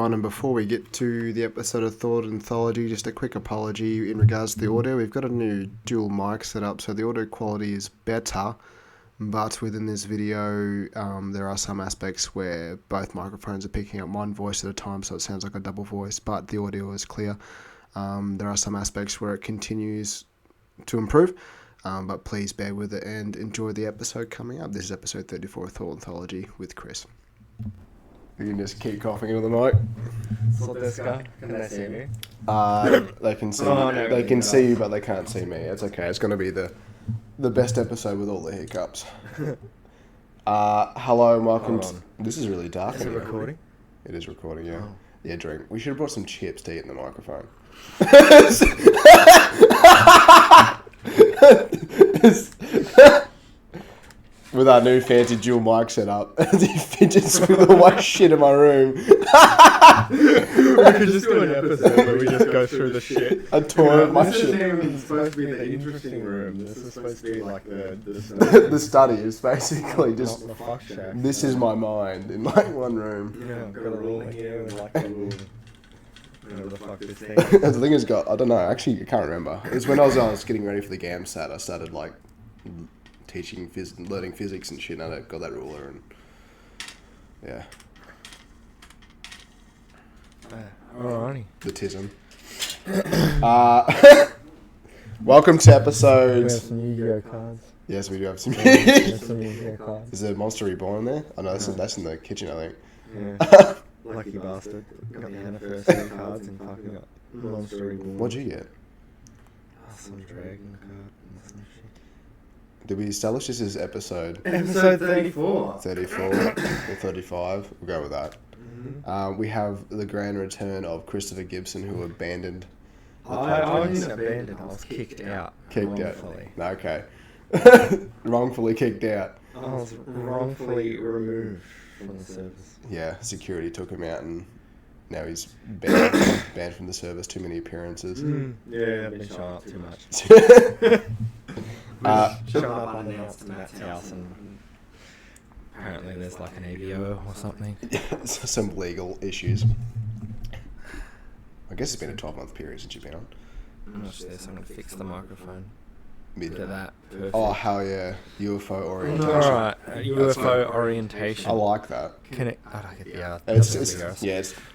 everyone, and before we get to the episode of Thought Anthology, just a quick apology in regards to the audio. We've got a new dual mic set up, so the audio quality is better, but within this video there are some aspects where both microphones are picking up one voice at a time, so it sounds like a double voice, but the audio is clear. There are some aspects where it continues to improve, but please bear with it and enjoy the episode coming up. This is episode 34 of Thought Anthology with Chris. You can just keep coughing into the mic. So this guy, can they see me? They can see. No, they can see you, but they can't see me. It's okay. It's going to be the best episode with all the hiccups. Hello and welcome. This is really dark. Is it recording? It is recording. Yeah. Oh. Yeah. Drink. We should have brought some chips to eat in the microphone. With our new fancy dual mic setup, as he fidgets with all my shit in my room. We could just do an episode where we just go through the shit. A tour of my this shit. This isn't even supposed to be the interesting room. This is supposed to be like the The study is basically just, not the fuck shack. this is my mind in like one room. Yeah, I've got a ruler here with like a little... Whatever the fuck this thing The thing has got, I don't know, actually I can't remember. It's when I was getting ready for the GAMSAT, I started like learning physics and shit, and I got that ruler and yeah. Alrighty. The tism. Welcome to We have episode... some Yu-Gi-Oh cards. Yes, we do have some... We have some Yu-Gi-Oh cards. Is there a Monster Reborn there? Oh no, that's in the kitchen, I think. Yeah. Lucky bastard. Got the anniversary cards and fucking got Monster Reborn. What'd you get? Some dragon card and some shit. Did we establish this as episode Episode 34. 34 or 35? We'll go with that. Mm-hmm. We have the grand return of Christopher Gibson, who abandoned the I podcast. wasn't abandoned. I was kicked out. Kicked wrongfully. out. Okay. Wrongfully kicked out. I was wrongfully removed from the service. Yeah, security took him out and now he's banned from the service. Too many appearances. Yeah, I've been showing up too much. Showing up unannounced to Matt's house and apparently there's like an AVO or something. Some legal issues. I guess it's been a 12-month period since you've been on. Watch this, I'm going to fix the microphone. Mid- Look at that. Perfect. Oh, hell yeah. UFO orientation. Alright, UFO orientation. I like that. Can it? I don't get the It's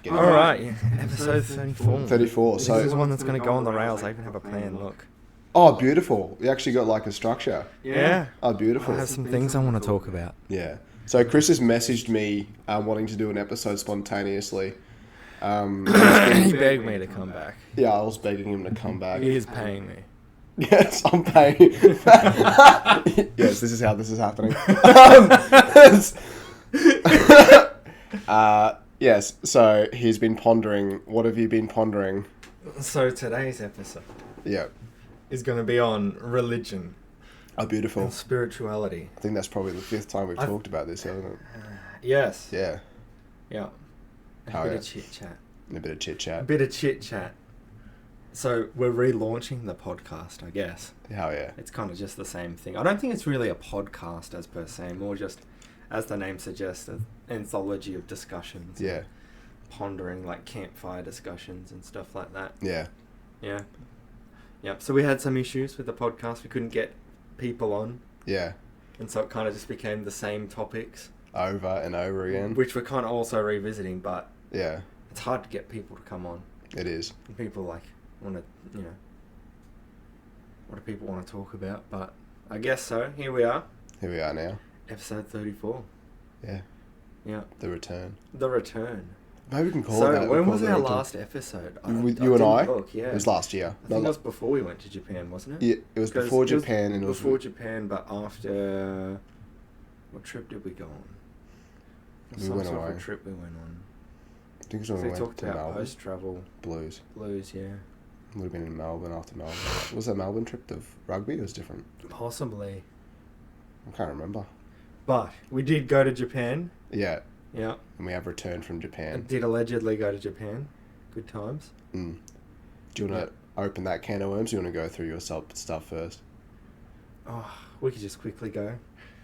getting Alright, yeah. Episode 34. 34. This So, is one that's going to go on the rails. I even have a plan, look. oh, beautiful. You actually got like a structure. Yeah. Oh, I beautiful. have some things I want to talk about. Yeah. So Chris has messaged me wanting to do an episode spontaneously. He begged me to come back. Yeah, I was begging him to come back. He is paying me. Yes, I'm paying. Yes, this is how this is happening. Yes, so he's been pondering. What have you been pondering? So today's episode Yeah. is going to be on religion Oh, beautiful. and spirituality. I think that's probably the 5th time we've talked about this, hasn't it? Yes. Yeah. Yeah. A Oh, bit yeah. of chit chat. And a bit of chit A chat. bit of chit chat. So we're relaunching the podcast, I guess. Hell yeah. It's kind of just the same thing. I don't think it's really a podcast as per se, more just, as the name suggests, an anthology of discussions. Yeah. Pondering, like campfire discussions and stuff like that. Yeah. Yeah. Yep. So we had some issues with the podcast. We couldn't get people on. Yeah. And so it kind of just became the same topics. Over and over again. Which we're kind of also revisiting, but Yeah. it's hard to get people to come on. It is. And people like want to, what do people want to talk about? But I guess so. Here we are. Here we are now. Episode 34. Yeah. Yeah. The return. The return. Maybe we can call So that. when call was it our a return. last episode? With you and I? didn't look, yeah. It was last year. I think it was before we went to Japan, wasn't it? Yeah, it was 'Cause before it was Japan and it was before Japan, but after what trip did we go on? We Some went sort of away. a trip we went on. I think it was So when we we went talked to about Melbourne. post-travel Blues. blues, yeah. Would have been in Melbourne after Melbourne. Was that Melbourne trip of rugby? It was different. Possibly. I can't remember. But we did go to Japan. Yeah, Yeah. and we have returned from And Japan. did allegedly go to Japan. Good times. Mm. Do you want to open that can of worms? Or you want to go through your stuff first? Oh, we could just quickly go.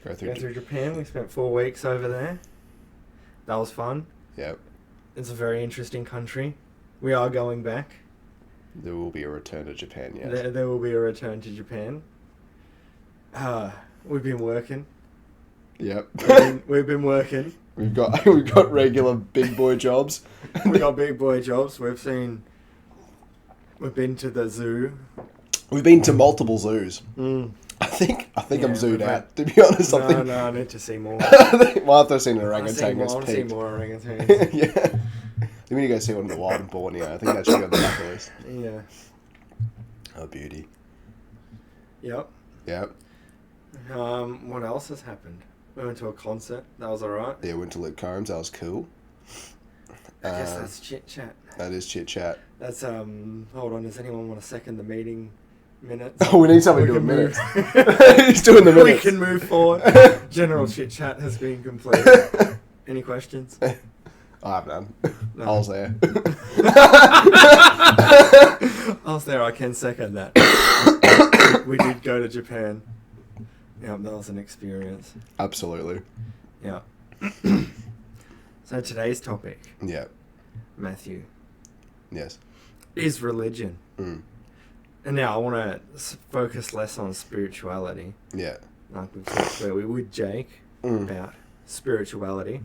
Go through. Go through Japan. We spent 4 weeks over there. That was fun. Yep. It's a very interesting country. We are going back. There will be a return to Japan, yes. There will be a return to Japan. We've been working. Yep. We've been working. We've got regular big boy jobs. We got big boy jobs. We've been to the zoo. We've been to multiple zoos. I think I'm zooed out, to be honest. No, I need to see more. Well, after I've seen an orangutan, I want to see more orangutans. Yeah. We need to go see one in the wild in Borneo. I think that should be on the bucket list. Yeah. Oh, beauty. Yep. Yep. What else has happened? We went to a concert. That was alright. Yeah, went to Luke Combs. That was cool. I guess that's chit chat. That is chit chat. That's hold on. Does anyone want to second the meeting minutes? Oh, we need somebody doing minutes. He's doing the minutes. We can move forward. General chit chat has been completed. Any questions? I have none. No. I was there. I was there. I can second that. We did go to Japan. Yeah, that was an experience. Absolutely. Yeah. So today's topic, Yeah. Matthew, Yes. is religion. Mm. And now I want to focus less on spirituality. Yeah. Like we talked about with Jake Mm. about spirituality,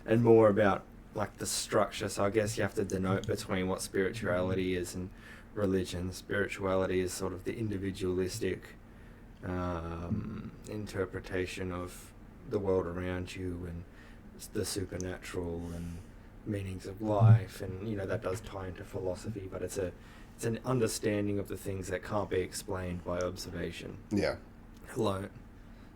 and more about like the structure. So I guess you have to denote between what spirituality is and religion. Spirituality is sort of the individualistic interpretation of the world around you and the supernatural and meanings of life, and that does tie into philosophy, but it's an understanding of the things that can't be explained by observation Yeah. alone.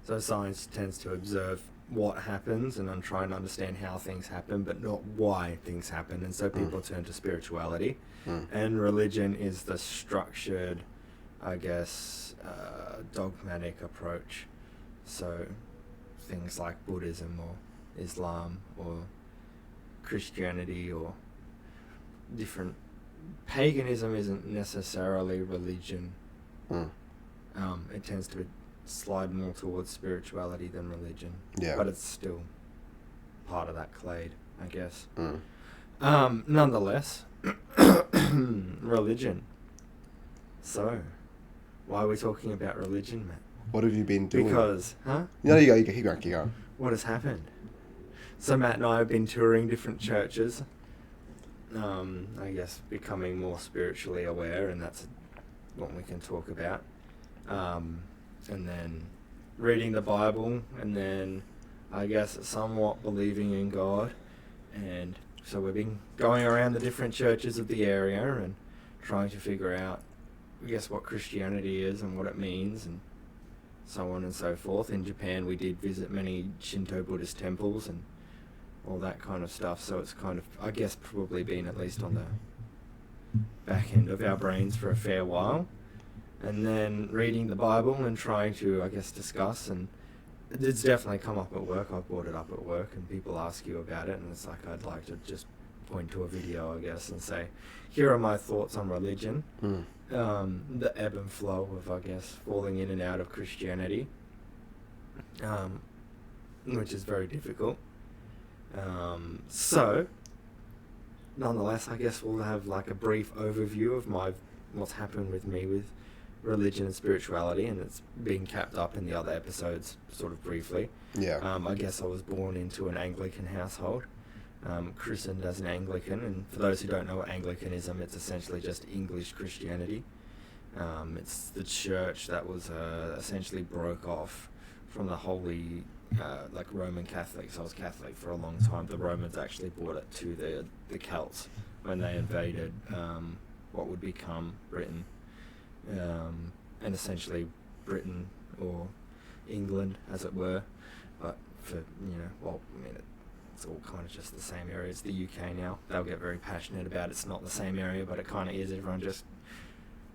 So science tends to observe what happens and then try and understand how things happen, but not why things happen. And so people turn to spirituality. And religion is the structured, I guess, dogmatic approach. So things like Buddhism or Islam or Christianity or different... Paganism isn't necessarily religion. It tends to slide more towards spirituality than religion. Yeah. But it's still part of that clade, I guess. Mm. Nonetheless, religion. So, why are we talking about religion, Matt? What have you been doing? Because, No, you go. You keep going. what has happened? So Matt and I have been touring different churches. I guess becoming more spiritually aware, and that's what we can talk about. And then reading the Bible, and then I guess somewhat believing in God. And so we've been going around the different churches of the area and trying to figure out, I guess, what Christianity is and what it means, and so on and so forth. In Japan, we did visit many Shinto Buddhist temples and all that kind of stuff. So it's kind of, I guess, probably been at least on the back end of our brains for a fair while. And then reading the Bible and trying to, I guess, discuss. And it's definitely come up at work. I've brought it up at work and people ask you about it. And it's like, I'd like to just point to a video, I guess, and say, here are my thoughts on religion. The ebb and flow of, I guess, falling in and out of Christianity, which is very difficult. So, nonetheless, I guess we'll have like a brief overview of what's happened with me with religion and spirituality, and it's been capped up in the other episodes sort of briefly. Yeah. I guess I was born into an Anglican household, christened as an Anglican, and for those who don't know what Anglicanism, it's essentially just English Christianity. It's the church that was essentially broke off from the holy, like Roman Catholics. I was Catholic for a long time. The Romans actually brought it to the Celts when they invaded what would become Britain, and essentially Britain or England, as it were. But for it's all kind of just the same area. It's the UK now. They'll get very passionate about it's not the same area, but it kind of is. Everyone just...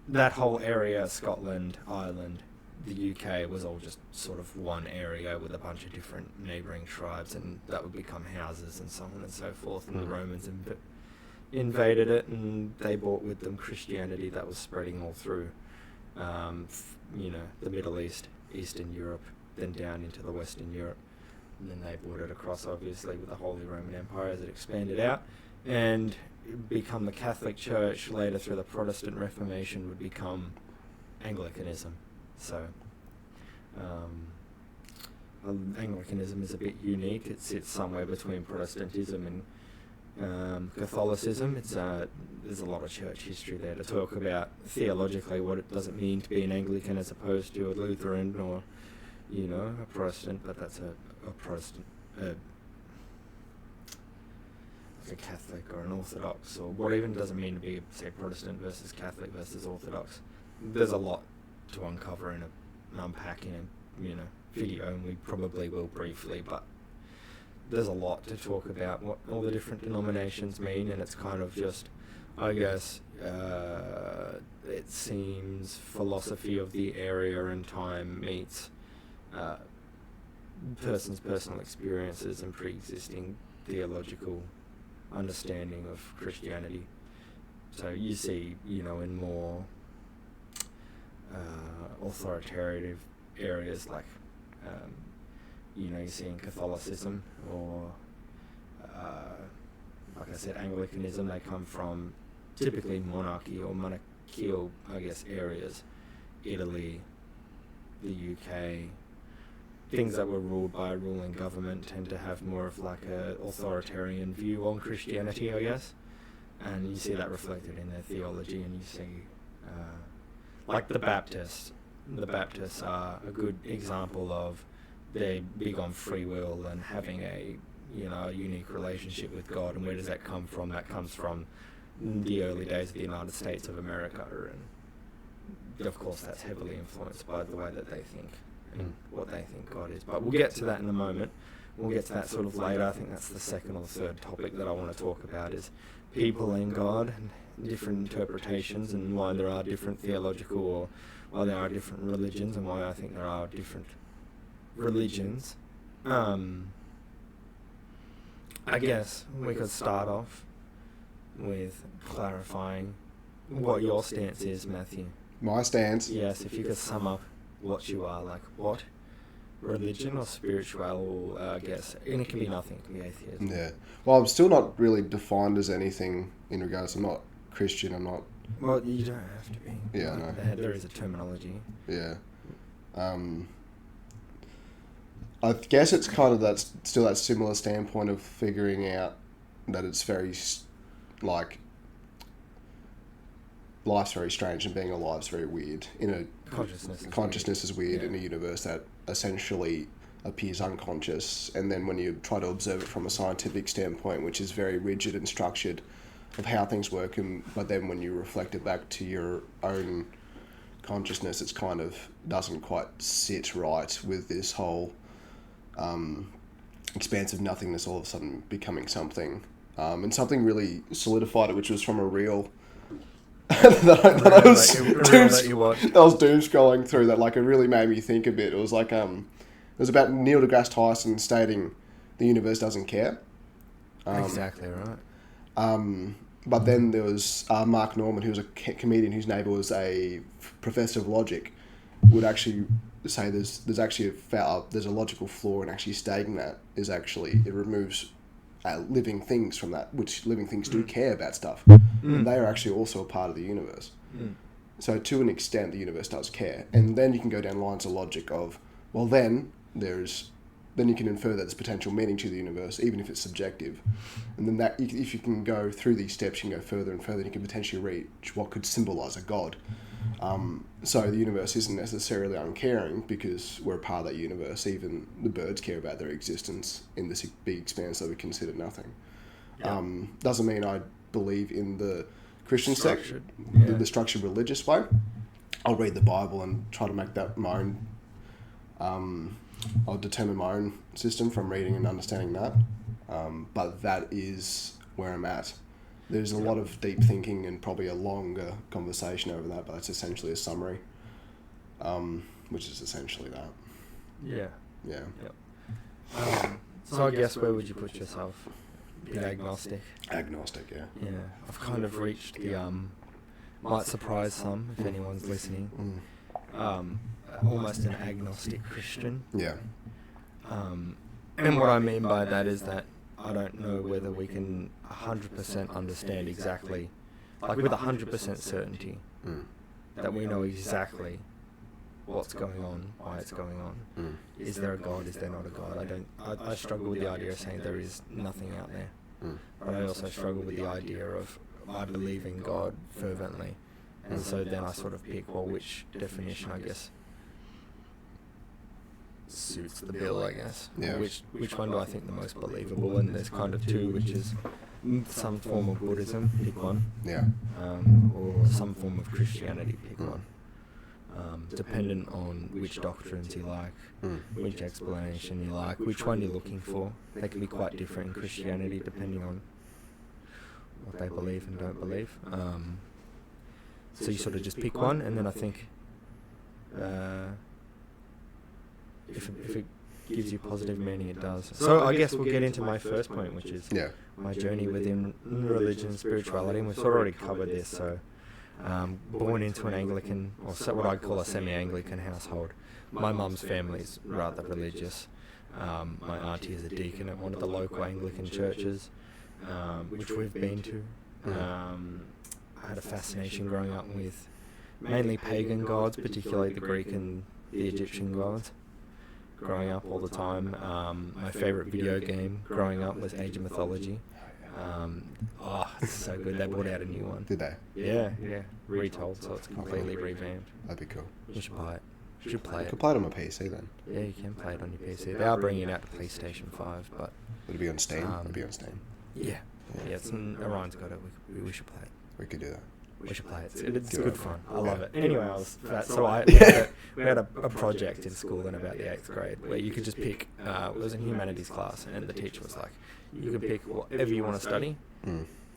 That whole area, Scotland, Ireland, the UK, was all just sort of one area with a bunch of different neighbouring tribes, and that would become houses and so on and so forth. And the Romans invaded it, and they brought with them Christianity that was spreading all through, the Middle East, Eastern Europe, then down into the Western Europe. And then they brought it across, obviously, with the Holy Roman Empire as it expanded out. and become the Catholic Church. Later, through the Protestant Reformation, would become Anglicanism. So Anglicanism is a bit unique. It sits somewhere between Protestantism and Catholicism. There's a lot of church history there to talk about theologically what it does mean to be an Anglican as opposed to a Lutheran or, a Protestant. But that's a Protestant, like a Catholic or an Orthodox, or what even does it mean to be, say, Protestant versus Catholic versus Orthodox. There's a lot to uncover and unpack in a video, and we probably will briefly, but there's a lot to talk about what all the different denominations mean, and it's kind of just, I guess, it seems philosophy of the area and time meets person's personal experiences and pre-existing theological understanding of Christianity. So you see, in more authoritative areas like, you see in Catholicism or, like I said, Anglicanism, they come from typically monarchy or monarchical, I guess, areas. Italy, the UK, things that were ruled by a ruling government tend to have more of like a authoritarian view on Christianity, I guess. And you see that reflected in their theology, and you see, like the Baptists. The Baptists are a good example of, they're big on free will and having a unique relationship with God. And where does that come from? That comes from the early days of the United States of America, and of course that's heavily influenced by the way that they think and what they think God is. But we'll get to that in a moment. We'll get to that sort of later. I think that's the second or third topic that I want to talk about, is people and God and different interpretations, and why there are different theological, or why there are different religions, and why I think there are different religions. I guess we could start off with clarifying what your stance is, Matthew. My stance? Yes, if you could sum up what you are, like what religion or spiritual, I guess, and it can be nothing, it can be atheism. Yeah. Well, I'm still not really defined as anything in regards, I'm not Christian, I'm not... Well, you don't have to be. Yeah, I know. There is a terminology. Yeah. I guess it's kind of still that similar standpoint of figuring out that it's very, like, life's very strange and being alive's very weird. Consciousness is weird in a universe that essentially appears unconscious, and then when you try to observe it from a scientific standpoint, which is very rigid and structured of how things work, but then when you reflect it back to your own consciousness, it's kind of doesn't quite sit right with this whole expansive nothingness all of a sudden becoming something, and something really solidified it, which was from a reel that I was doom scrolling through, that like it really made me think a bit. It was like it was about Neil deGrasse Tyson stating the universe doesn't care. Exactly right. But then there was Mark Norman, who was a comedian whose neighbour was a professor of logic, would actually say there's actually there's a logical flaw in actually stating that is actually it removes living things from that, which living things do care about stuff, and they are actually also a part of the universe. So to an extent, the universe does care, and then you can go down lines of logic of, well, then you can infer that there's potential meaning to the universe, even if it's subjective, and then that if you can go through these steps, you can go further and further, and you can potentially reach what could symbolize a god. So the universe isn't necessarily uncaring because we're a part of that universe. Even the birds care about their existence in this big expanse that we consider nothing. Yeah. Doesn't mean I believe in the Christian section, the structured religious way. I'll read the Bible and try to make that my own. I'll determine my own system from reading and understanding that. But that is where I'm at. There's a lot of deep thinking and probably a longer conversation over that, but that's essentially a summary, which is essentially that. Yeah. Yeah. Yep. So I guess where would you put yourself? Be agnostic? Agnostic, yeah. Yeah. I've kind of reached the, might surprise some if anyone's listening, almost an agnostic Christian. Yeah. And what I mean by that is that I don't know whether we can 100% understand exactly, like with 100% certainty, that we know exactly what's going on, why it's going on. Is there a God? Is there not a God? I struggle with the idea of saying there is nothing out there. But I also struggle with the idea of I believe in God fervently. And so then I sort of pick, well, which definition, I guess, suits the bill, I guess. Yeah. Which one do I think the most believable? And there's kind of two, which is some form of Buddhism, pick one. Yeah. Or some form of Christianity, pick one. Dependent on which doctrines you like, which explanation you like, which one you're looking for. They can be quite different in Christianity depending on what they believe and don't believe. So you sort of just pick one, and then I think if it gives you positive meaning, it does. So I guess we'll get into my first point, which is my journey within religion and spirituality, and we've sort of already covered this. So born into an Anglican, or what I'd call a semi-Anglican household. My mum's family's rather religious. My auntie is a deacon at one of the local Anglican churches, which we've been to. I had a fascination growing up with mainly pagan gods, particularly the Greek and the Egyptian gods. Growing up all the time, my favourite video game growing up was Age of Mythology. It's so good. They brought out a new one. Did they? Yeah. Retold, so it's completely revamped. That'd be cool. You should buy it. You should play You it. could play it on my PC then. Yeah, you can play it on your PC. They are bringing it out to PlayStation 5, but... Would it be on Steam? It'd be on Steam. Yeah, Orion's got it. We should play it. We could do that. We should play it. It's good fun. I love Yeah. it. Anyway, we had a project in school in about the 8th grade where you could just pick, it was a humanities class, and the teacher was like, you can pick whatever you want to study.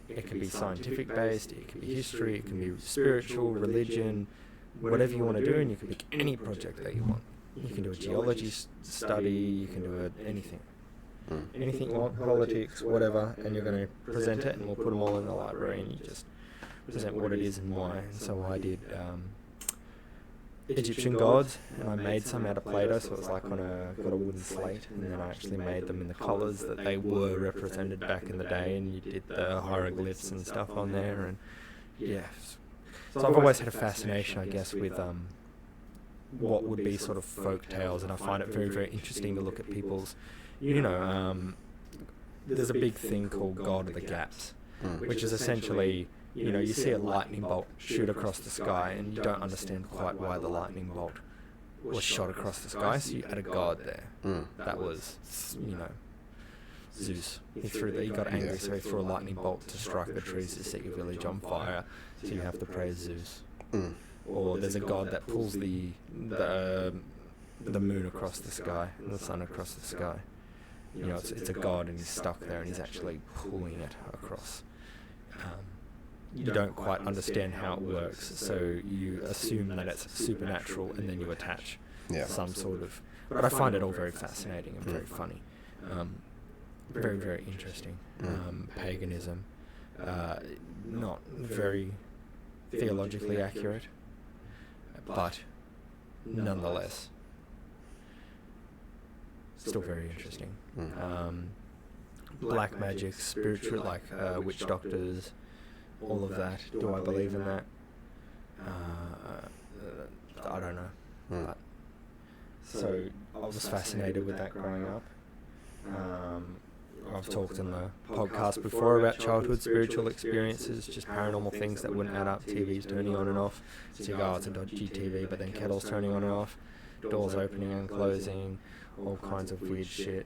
It can be scientific based, it can be history, it can be spiritual, religion, whatever you want to do, and you can pick any project that you want. You can do a geology study, you can do anything. Anything you want, politics, whatever, and you're going to present it, and we'll put them all in the library, and you just present what it is and why. And so I did Egyptian gods, and I made some out of Play-Doh, so it was like got a wooden slate, and then I actually made them in the colours that they were represented back in the day, and you did the hieroglyphs and stuff on there, and yeah. So I've always had a fascination, I guess, with what would be sort of folk tales, and I find it very, very interesting to look at people's, there's a big thing called God of the Gaps, which is essentially, you see a lightning bolt shoot across the sky, and you don't understand quite why the lightning bolt was shot across the sky, so you had a god there. That was, Zeus. He got angry, so he threw a lightning bolt to strike the trees to set your village on fire, so you have to praise Zeus. Or there's a god that pulls the moon across the sky and the sun across the sky. It's a god, and he's stuck there, and he's actually pulling it across. You don't quite understand how it works, so you assume that it's supernatural, and then you attach some sort of... But I find it all very fascinating and very funny. Very, very interesting. Paganism, not very theologically accurate, but nonetheless still very interesting. Black magic, spiritual, like witch doctors, all of that. Do I believe in that? I don't know. But, so I was fascinated with that growing up. I've talked in the podcast before about childhood spiritual experiences, just paranormal things that wouldn't add up, TVs turning on and off. So you go, it's a dodgy TV, but then kettles turning on and off, doors opening and closing, all kinds of weird shit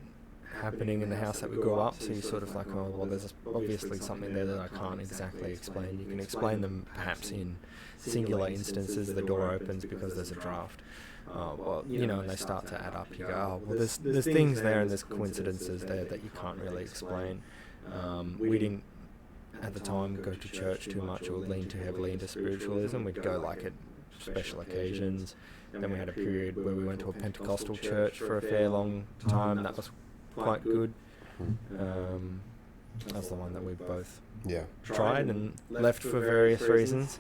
happening in the house that we grew up. So you're sort of like, oh, well, there's obviously something there that I can't exactly explain. You can explain them perhaps in singular instances. The door opens because there's a draft. And they start to add up. You go, oh, well, there's things there and there's coincidences there that you can't really explain. We didn't, at the time, go to church too much or lean too heavily into spiritualism. We'd go like at special occasions. Then we had a period where we went to a Pentecostal church for a fair long time. That was quite good. That's the one that we both tried and left for various reasons.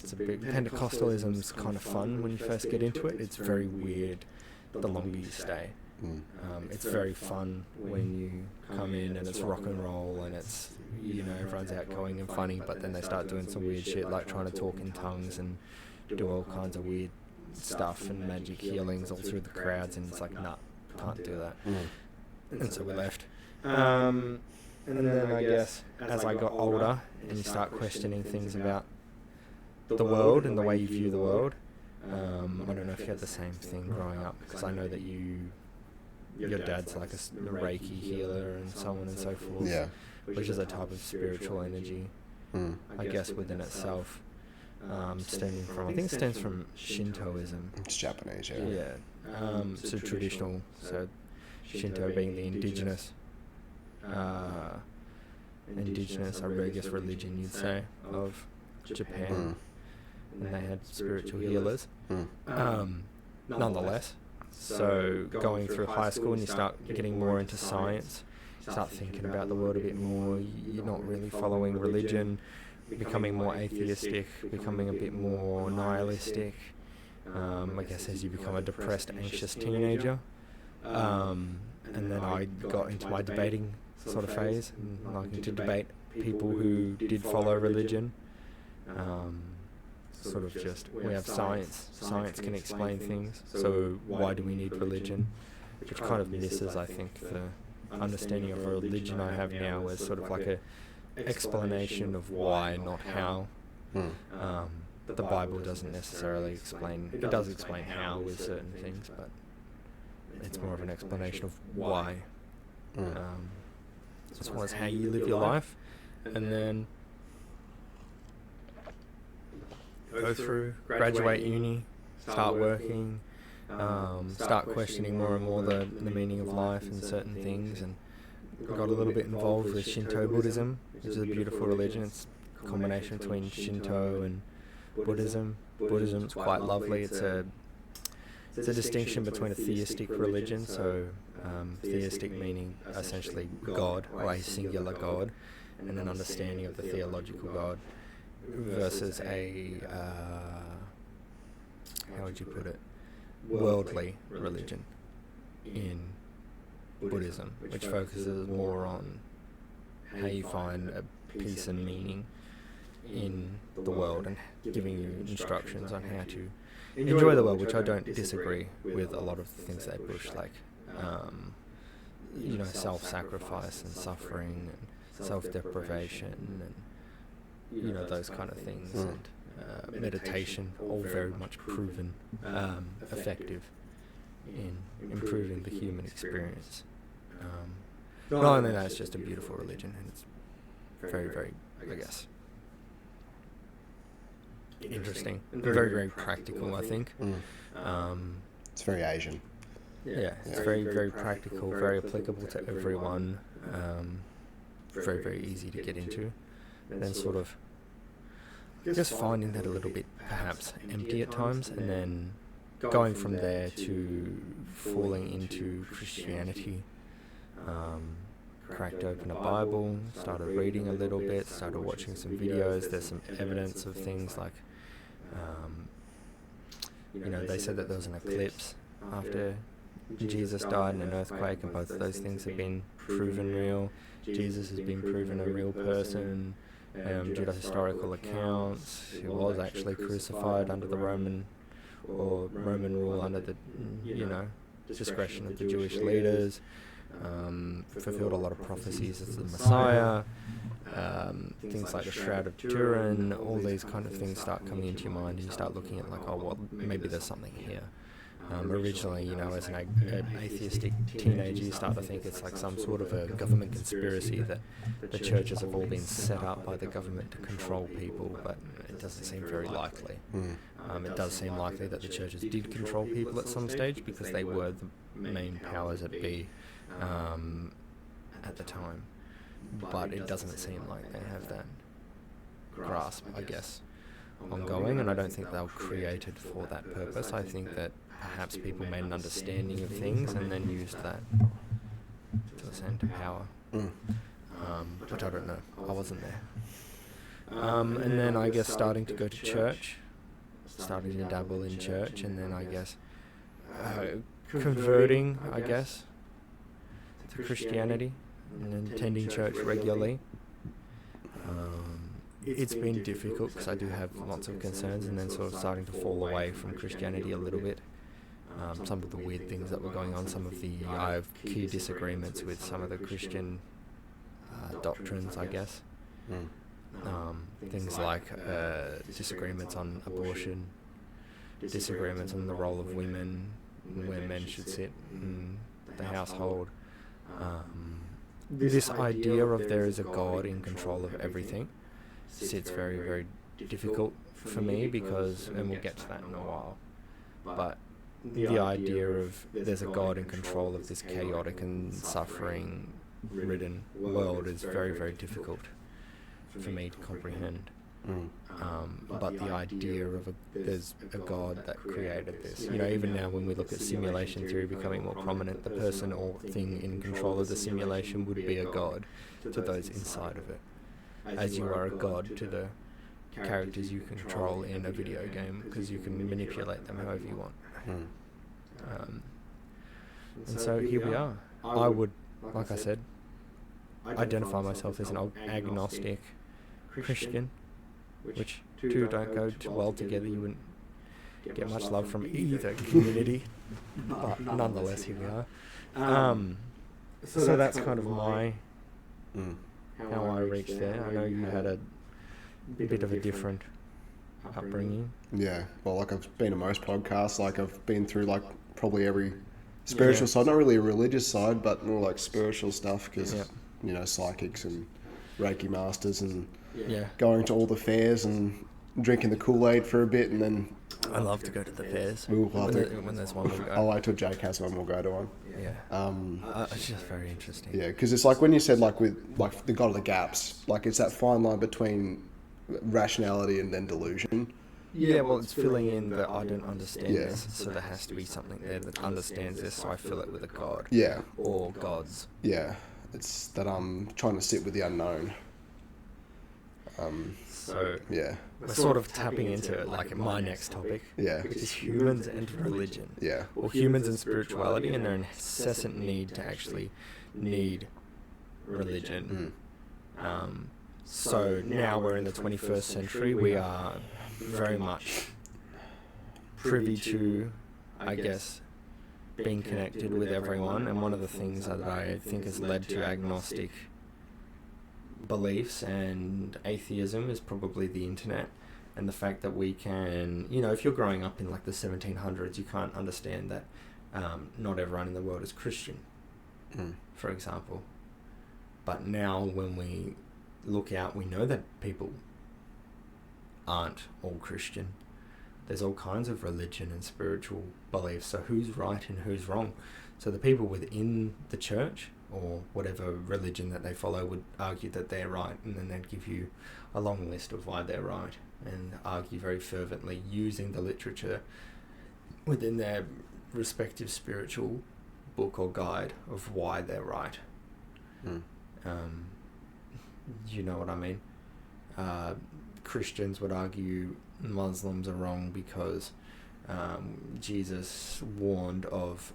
It's a bit, Pentecostalism's kind of fun when you first get into it. It's very weird the longer you stay. It's very fun when you come in and it's rock and roll and it's, everyone's outgoing and funny, but then they start doing some weird shit like trying to talk in tongues and do all kinds of weird stuff and magic healings all through the crowds, and it's like, nah, can't do that. And so we left. And then I guess as I got older and you start questioning things about the world and the way you view the world, I don't know if you had the same thing growing up, because I know that your dad's like a Reiki healer and so on and so forth, which is a type of spiritual energy, I guess, within itself, stemming from, I think it stems from Shintoism. It's Japanese, So traditional, so Shinto being the indigenous, I guess, religion, you'd say, of Japan. And they had spiritual healers. Nonetheless, so going through high school and you start getting more into science, you start thinking about the world a bit more, you're not really following religion, becoming more atheistic, becoming a bit more nihilistic, I guess, as you become a depressed, anxious teenager. And then I got into my debating sort of phase, and liking to debate people who did follow religion. Sort of just, we have science can explain things, so why do we need religion? Which kind of misses, I think, the understanding of religion I have now as sort of like a explanation of why, not how. The Bible doesn't necessarily explain, it does explain how with certain things, but it's more of an explanation of why. As well as how you live your life, and then go through, graduate uni, start working, start questioning more and more the meaning of life and certain things, and got a little bit involved with Shinto Buddhism, which is a beautiful religion. It's a combination between Shinto and Buddhism. Buddhism's quite lovely. It's a distinction between a theistic religion, so theistic meaning essentially God, or a singular God, and an understanding of the theological God, versus a, how would you put it, worldly religion in Buddhism, which focuses more on how you find a peace and meaning in the world, and giving you instructions on how to enjoy the world, which I don't disagree with a lot of the things they push, like, self-sacrifice and suffering and self-deprivation and, those kind of things, and meditation, all very much proven effective in improving the human experience. Not only that, it's just a beautiful religion, and it's very, very, I guess, interesting, very, very practical, I think. It's very Asian. Yeah, it's very, very practical, very applicable to everyone, very, very easy to get into. And then sort of just finding that a little bit perhaps empty at times, and then going from there to falling into Christianity. Cracked open a Bible, started reading a little bit, started watching some videos. There's some evidence of things like, they said that there was an eclipse after Jesus died and an earthquake, and both of those things have been proven real. Jesus has been proven a real person due to historical accounts. He was actually crucified under the Roman rule, under the discretion of the Jewish leaders. Fulfilled a lot of prophecies as the Messiah. Things like the Shroud of Turin, all these kind of things start coming into your mind, and you start looking at like, oh, well, maybe there's something here. Originally, as an atheistic teenager, you start to think it's like some sort of a government conspiracy, that the churches have all been set up by the government to control people, but it doesn't seem very likely. It does seem likely that the churches did control people at some stage, because they were the main powers that be at the time. But it doesn't seem like they have that grasp, I guess, ongoing, and I don't think they were created for that purpose. I think that perhaps people made an understanding of things and then used that to ascend to power, which I don't know. I wasn't there. And then I guess starting to go to church, starting to dabble in church, and then I guess converting, I guess, to Christianity and attending church regularly. It's been difficult because I do have lots of concerns, and then sort of starting to fall away from Christianity a little bit. Some of the weird things that were going on, I have key disagreements with some of the Christian doctrines, I guess. Things like disagreements on abortion, disagreements on the role of women, where men should sit in the household. This idea of there is a God in control of everything sits very, very difficult for me because, and we'll get to that in a while, but the idea of there's a God in control of this chaotic and suffering-ridden world is very, very difficult for me to comprehend. But the idea of there's a God that created this. Even now when we look at simulation theory becoming more prominent, the person or thing in control of the simulation would be a God to those inside of it, as you are a God to the characters you control in a video game, because you can manipulate them however you want. And so here we are. I would, like I said, identify myself as an agnostic Christian, which two don't go too well together. You wouldn't get much love from either community, but nonetheless here we are. So that's kind of my how I reached there. I know you had a bit of a different upbringing. Yeah, well, like I've been on most podcasts, like I've been through like probably every spiritual side, not really a religious side, but more like spiritual stuff, because psychics and Reiki masters and going to all the fairs and drinking the Kool-Aid for a bit, and then I love to go to the fairs. When there's one, we'll go. I'll wait till Jake has one, we'll go to one. Yeah. It's just very interesting. Yeah, because it's like when you said like with like the God of the gaps, like it's that fine line between rationality and then delusion. Yeah, well, it's filling in that I don't understand this, so there has to be something there that understands this, so I fill it with a god. Yeah. Or gods. Yeah, it's that I'm trying to sit with the unknown. So yeah, we're sort of tapping into like my next topic, which is humans and religion. Yeah. Or humans and spirituality, and their incessant need to actually need religion. So now we're in the 21st century. We are very much privy to, I guess, being connected with everyone. And one of the things that I think has led to agnostic beliefs and atheism is probably the internet. And the fact that we can, if you're growing up in like the 1700s, you can't understand that not everyone in the world is Christian, for example. But now when we look out, we know that people aren't all Christian. There's all kinds of religion and spiritual beliefs, so who's right and who's wrong? So the people within the church or whatever religion that they follow would argue that they're right, and then they'd give you a long list of why they're right and argue very fervently using the literature within their respective spiritual book or guide of why they're right. You know what I mean? Christians would argue Muslims are wrong because Jesus warned of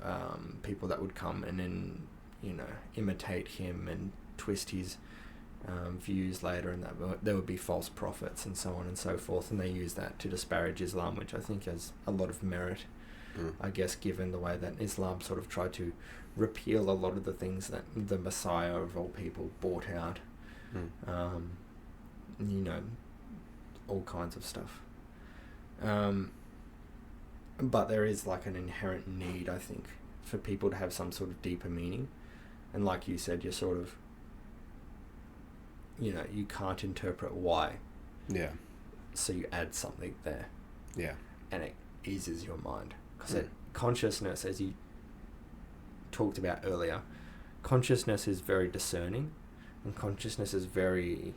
people that would come and then, imitate him and twist his views later, and that there would be false prophets and so on and so forth, and they use that to disparage Islam, which I think has a lot of merit, I guess, given the way that Islam sort of tried to repeal a lot of the things that the Messiah of all people brought out. All kinds of stuff. But there is like an inherent need, I think, for people to have some sort of deeper meaning. And like you said, you're sort of, you can't interpret why. Yeah. So you add something there. Yeah. And it eases your mind. Because consciousness, as you talked about earlier, consciousness is very discerning, and consciousness is very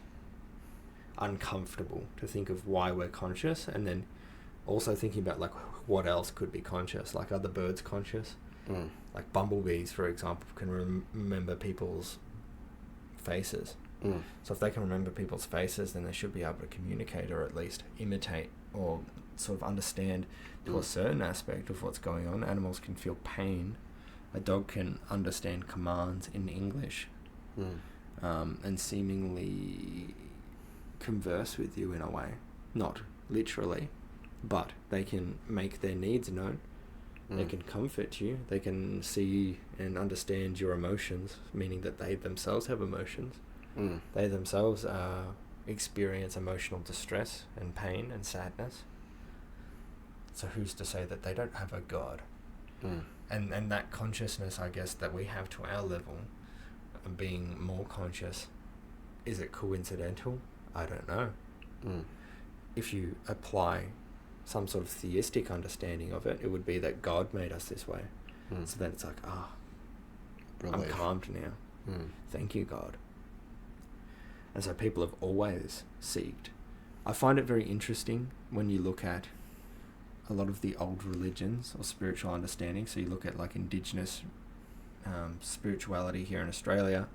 uncomfortable to think of why we're conscious, and then also thinking about like what else could be conscious, like are the birds conscious? Like bumblebees, for example, can remember people's faces. Mm. So if they can remember people's faces, then they should be able to communicate or at least imitate or sort of understand to a certain aspect of what's going on. Animals can feel pain. A dog can understand commands in English, and seemingly converse with you in a way. Not literally, but they can make their needs known. They can comfort you. They can see and understand your emotions, meaning that they themselves have emotions. They themselves experience emotional distress and pain and sadness. So who's to say that they don't have a God? And that consciousness, I guess, that we have to our level, of being more conscious, is it coincidental? I don't know. If you apply some sort of theistic understanding of it, it would be that God made us this way. So then it's like, I'm calmed now. Thank you, God. And so people have always seeked. I find it very interesting when you look at a lot of the old religions or spiritual understanding. So you look at like indigenous spirituality here in Australia,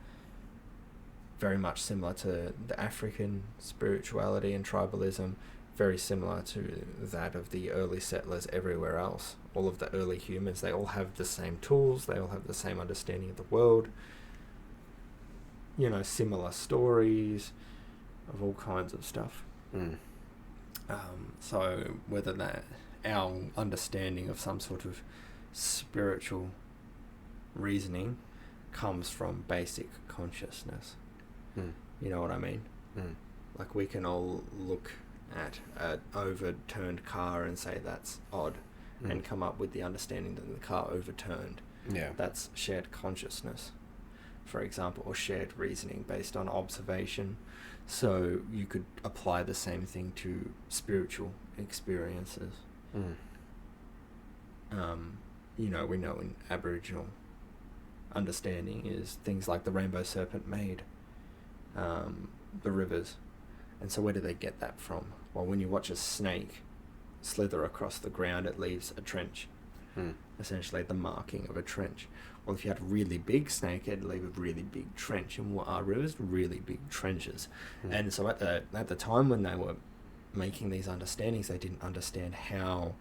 very much similar to the African spirituality and tribalism, very similar to that of the early settlers everywhere else. All of the early humans, they all have the same tools, they all have the same understanding of the world, similar stories of all kinds of stuff. So whether that our understanding of some sort of spiritual reasoning comes from basic consciousness. You know what I mean? Like we can all look at an overturned car and say that's odd, and come up with the understanding that the car overturned. That's shared consciousness, for example, or shared reasoning based on observation. So you could apply the same thing to spiritual experiences. We know in Aboriginal understanding is things like the rainbow serpent made the rivers. And so where do they get that from? Well, when you watch a snake slither across the ground, it leaves a trench. Essentially the marking of a trench. Well, if you had a really big snake, it'd leave a really big trench. And what are rivers? Really big trenches. And so at the time when they were making these understandings, they didn't understand how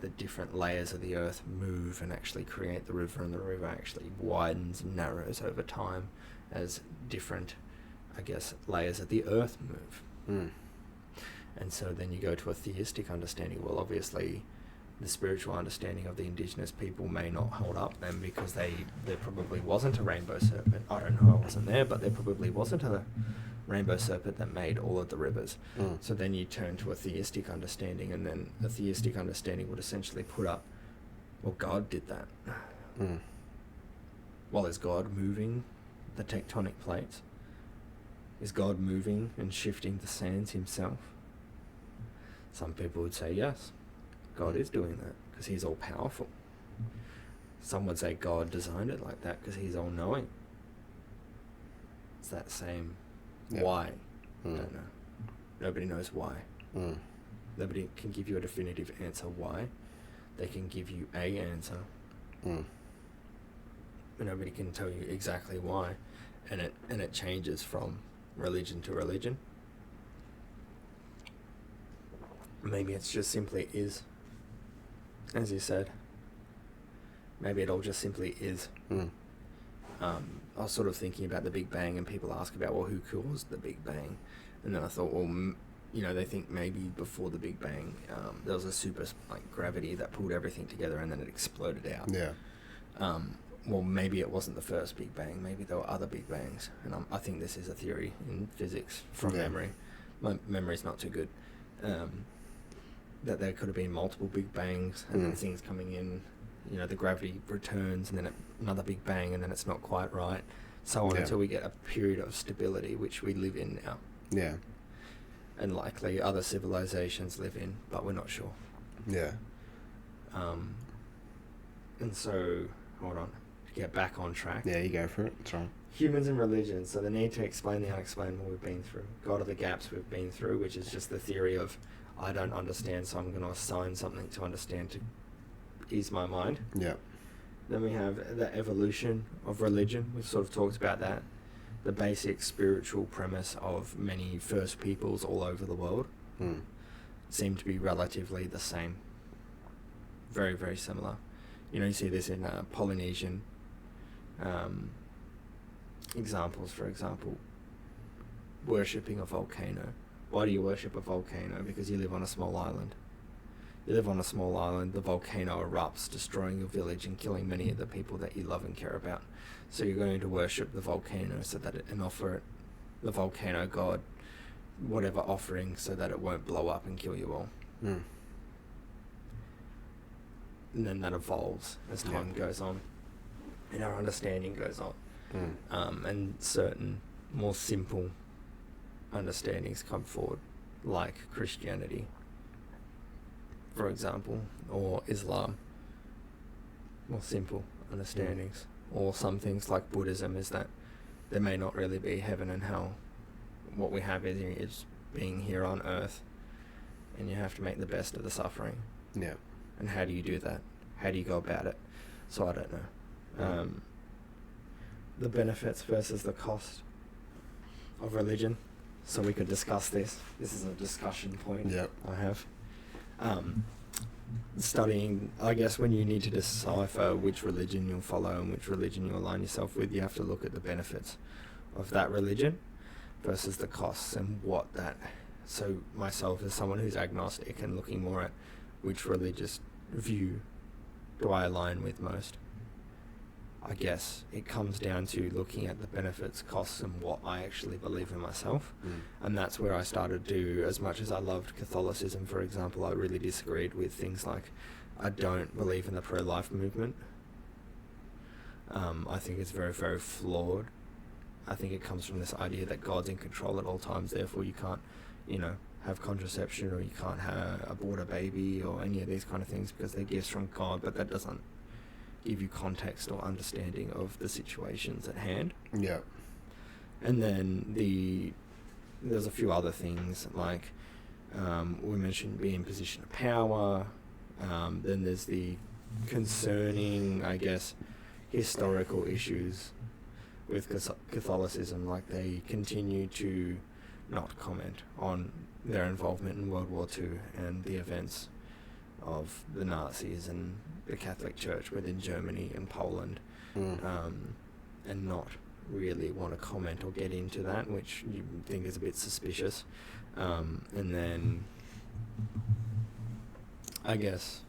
the different layers of the earth move and actually create the river, and the river actually widens and narrows over time as different, I guess, layers of the earth move. And so then you go to a theistic understanding. Well, obviously the spiritual understanding of the indigenous people may not hold up then, because there probably wasn't a rainbow serpent. I don't know, I wasn't there, but there probably wasn't a rainbow serpent that made all of the rivers. So then you turn to a theistic understanding, and then the theistic understanding would essentially put up, well, God did that. Well, is God moving the tectonic plates? Is God moving and shifting the sands himself? Some people would say yes, God is doing that because he's all powerful. Some would say God designed it like that because he's all knowing. It's that same why. I don't know. Nobody knows why. Nobody can give you a definitive answer why. They can give you a answer. But nobody can tell you exactly why. And it changes from religion to religion. Maybe it's just simply is. As you said. Maybe it all just simply is. I was sort of thinking about the Big Bang, and people ask about, well, who caused the Big Bang? And then I thought, well, they think maybe before the Big Bang, there was a super gravity that pulled everything together, and then it exploded out. Well, maybe it wasn't the first Big Bang. Maybe there were other Big Bangs. And I think this is a theory in physics from memory. My memory's not too good. That there could have been multiple Big Bangs, and then things coming in, the gravity returns, and then another Big Bang, and then it's not quite right. So on until we get a period of stability, which we live in now. And likely other civilizations live in, but we're not sure. And so, hold on. To get back on track. You go for it. That's right. Humans and religion. So the need to explain the unexplainable we've been through. God of the gaps we've been through, which is just the theory of, I don't understand, so I'm going to assign something to understand to ease my mind. Then we have the evolution of religion. We've sort of talked about that. the basic spiritual premise of many first peoples all over the world seem to be relatively the same. Very, very similar. You see this in Polynesian examples, for example, worshipping a volcano. Why do you worship a volcano? Because you live on a small island. You live on a small island, the volcano erupts, destroying your village and killing many of the people that you love and care about. So you're going to worship the volcano and offer it, the volcano god, whatever offering, so that it won't blow up and kill you all. And then that evolves as time goes on, and our understanding goes on. And certain more simple understandings come forward, like Christianity, for example, or Islam. More simple understandings. Or some things like Buddhism is that there may not really be heaven and hell. What we have is being here on earth, and you have to make the best of the suffering. Yeah. And how do you do that? How do you go about it? So I don't know. The benefits versus the cost of religion. So we could discuss this. This is a discussion point I have. Studying, I guess, when you need to decipher which religion you'll follow and which religion you align yourself with, you have to look at the benefits of that religion versus the costs and what that... So myself as someone who's agnostic and looking more at which religious view do I align with most, I guess it comes down to looking at the benefits, costs, and what I actually believe in myself. And that's where I started to, as much as I loved Catholicism, for example, I really disagreed with things like, I don't believe in the pro-life movement. I think it's very, very flawed. I think it comes from this idea that God's in control at all times, therefore you can't, have contraception, or you can't abort a baby, or any of these kind of things, because they're gifts from God, but that doesn't give you context or understanding of the situations at hand. Yeah. And then there's a few other things, like we mentioned being in position of power. Then there's the concerning, I guess, historical issues with Catholicism, like they continue to not comment on their involvement in World War II and the events of the Nazis and the Catholic Church within Germany and Poland, and not really want to comment or get into that, which you think is a bit suspicious. And then, I guess,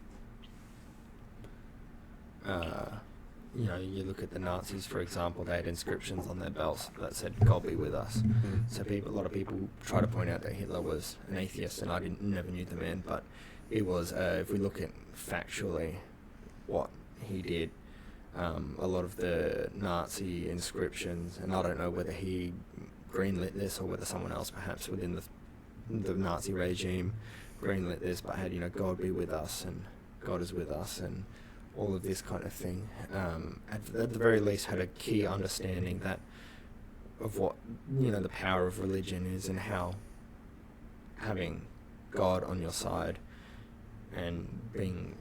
you look at the Nazis, for example, they had inscriptions on their belts that said, "God be with us." So a lot of people try to point out that Hitler was an atheist, and I never knew the man, but it was, if we look at factually what he did, a lot of the Nazi inscriptions, and I don't know whether he greenlit this or whether someone else perhaps within the Nazi regime greenlit this, but had, God be with us and God is with us and all of this kind of thing. At the very least had a key understanding of what, the power of religion is, and how having God on your side and being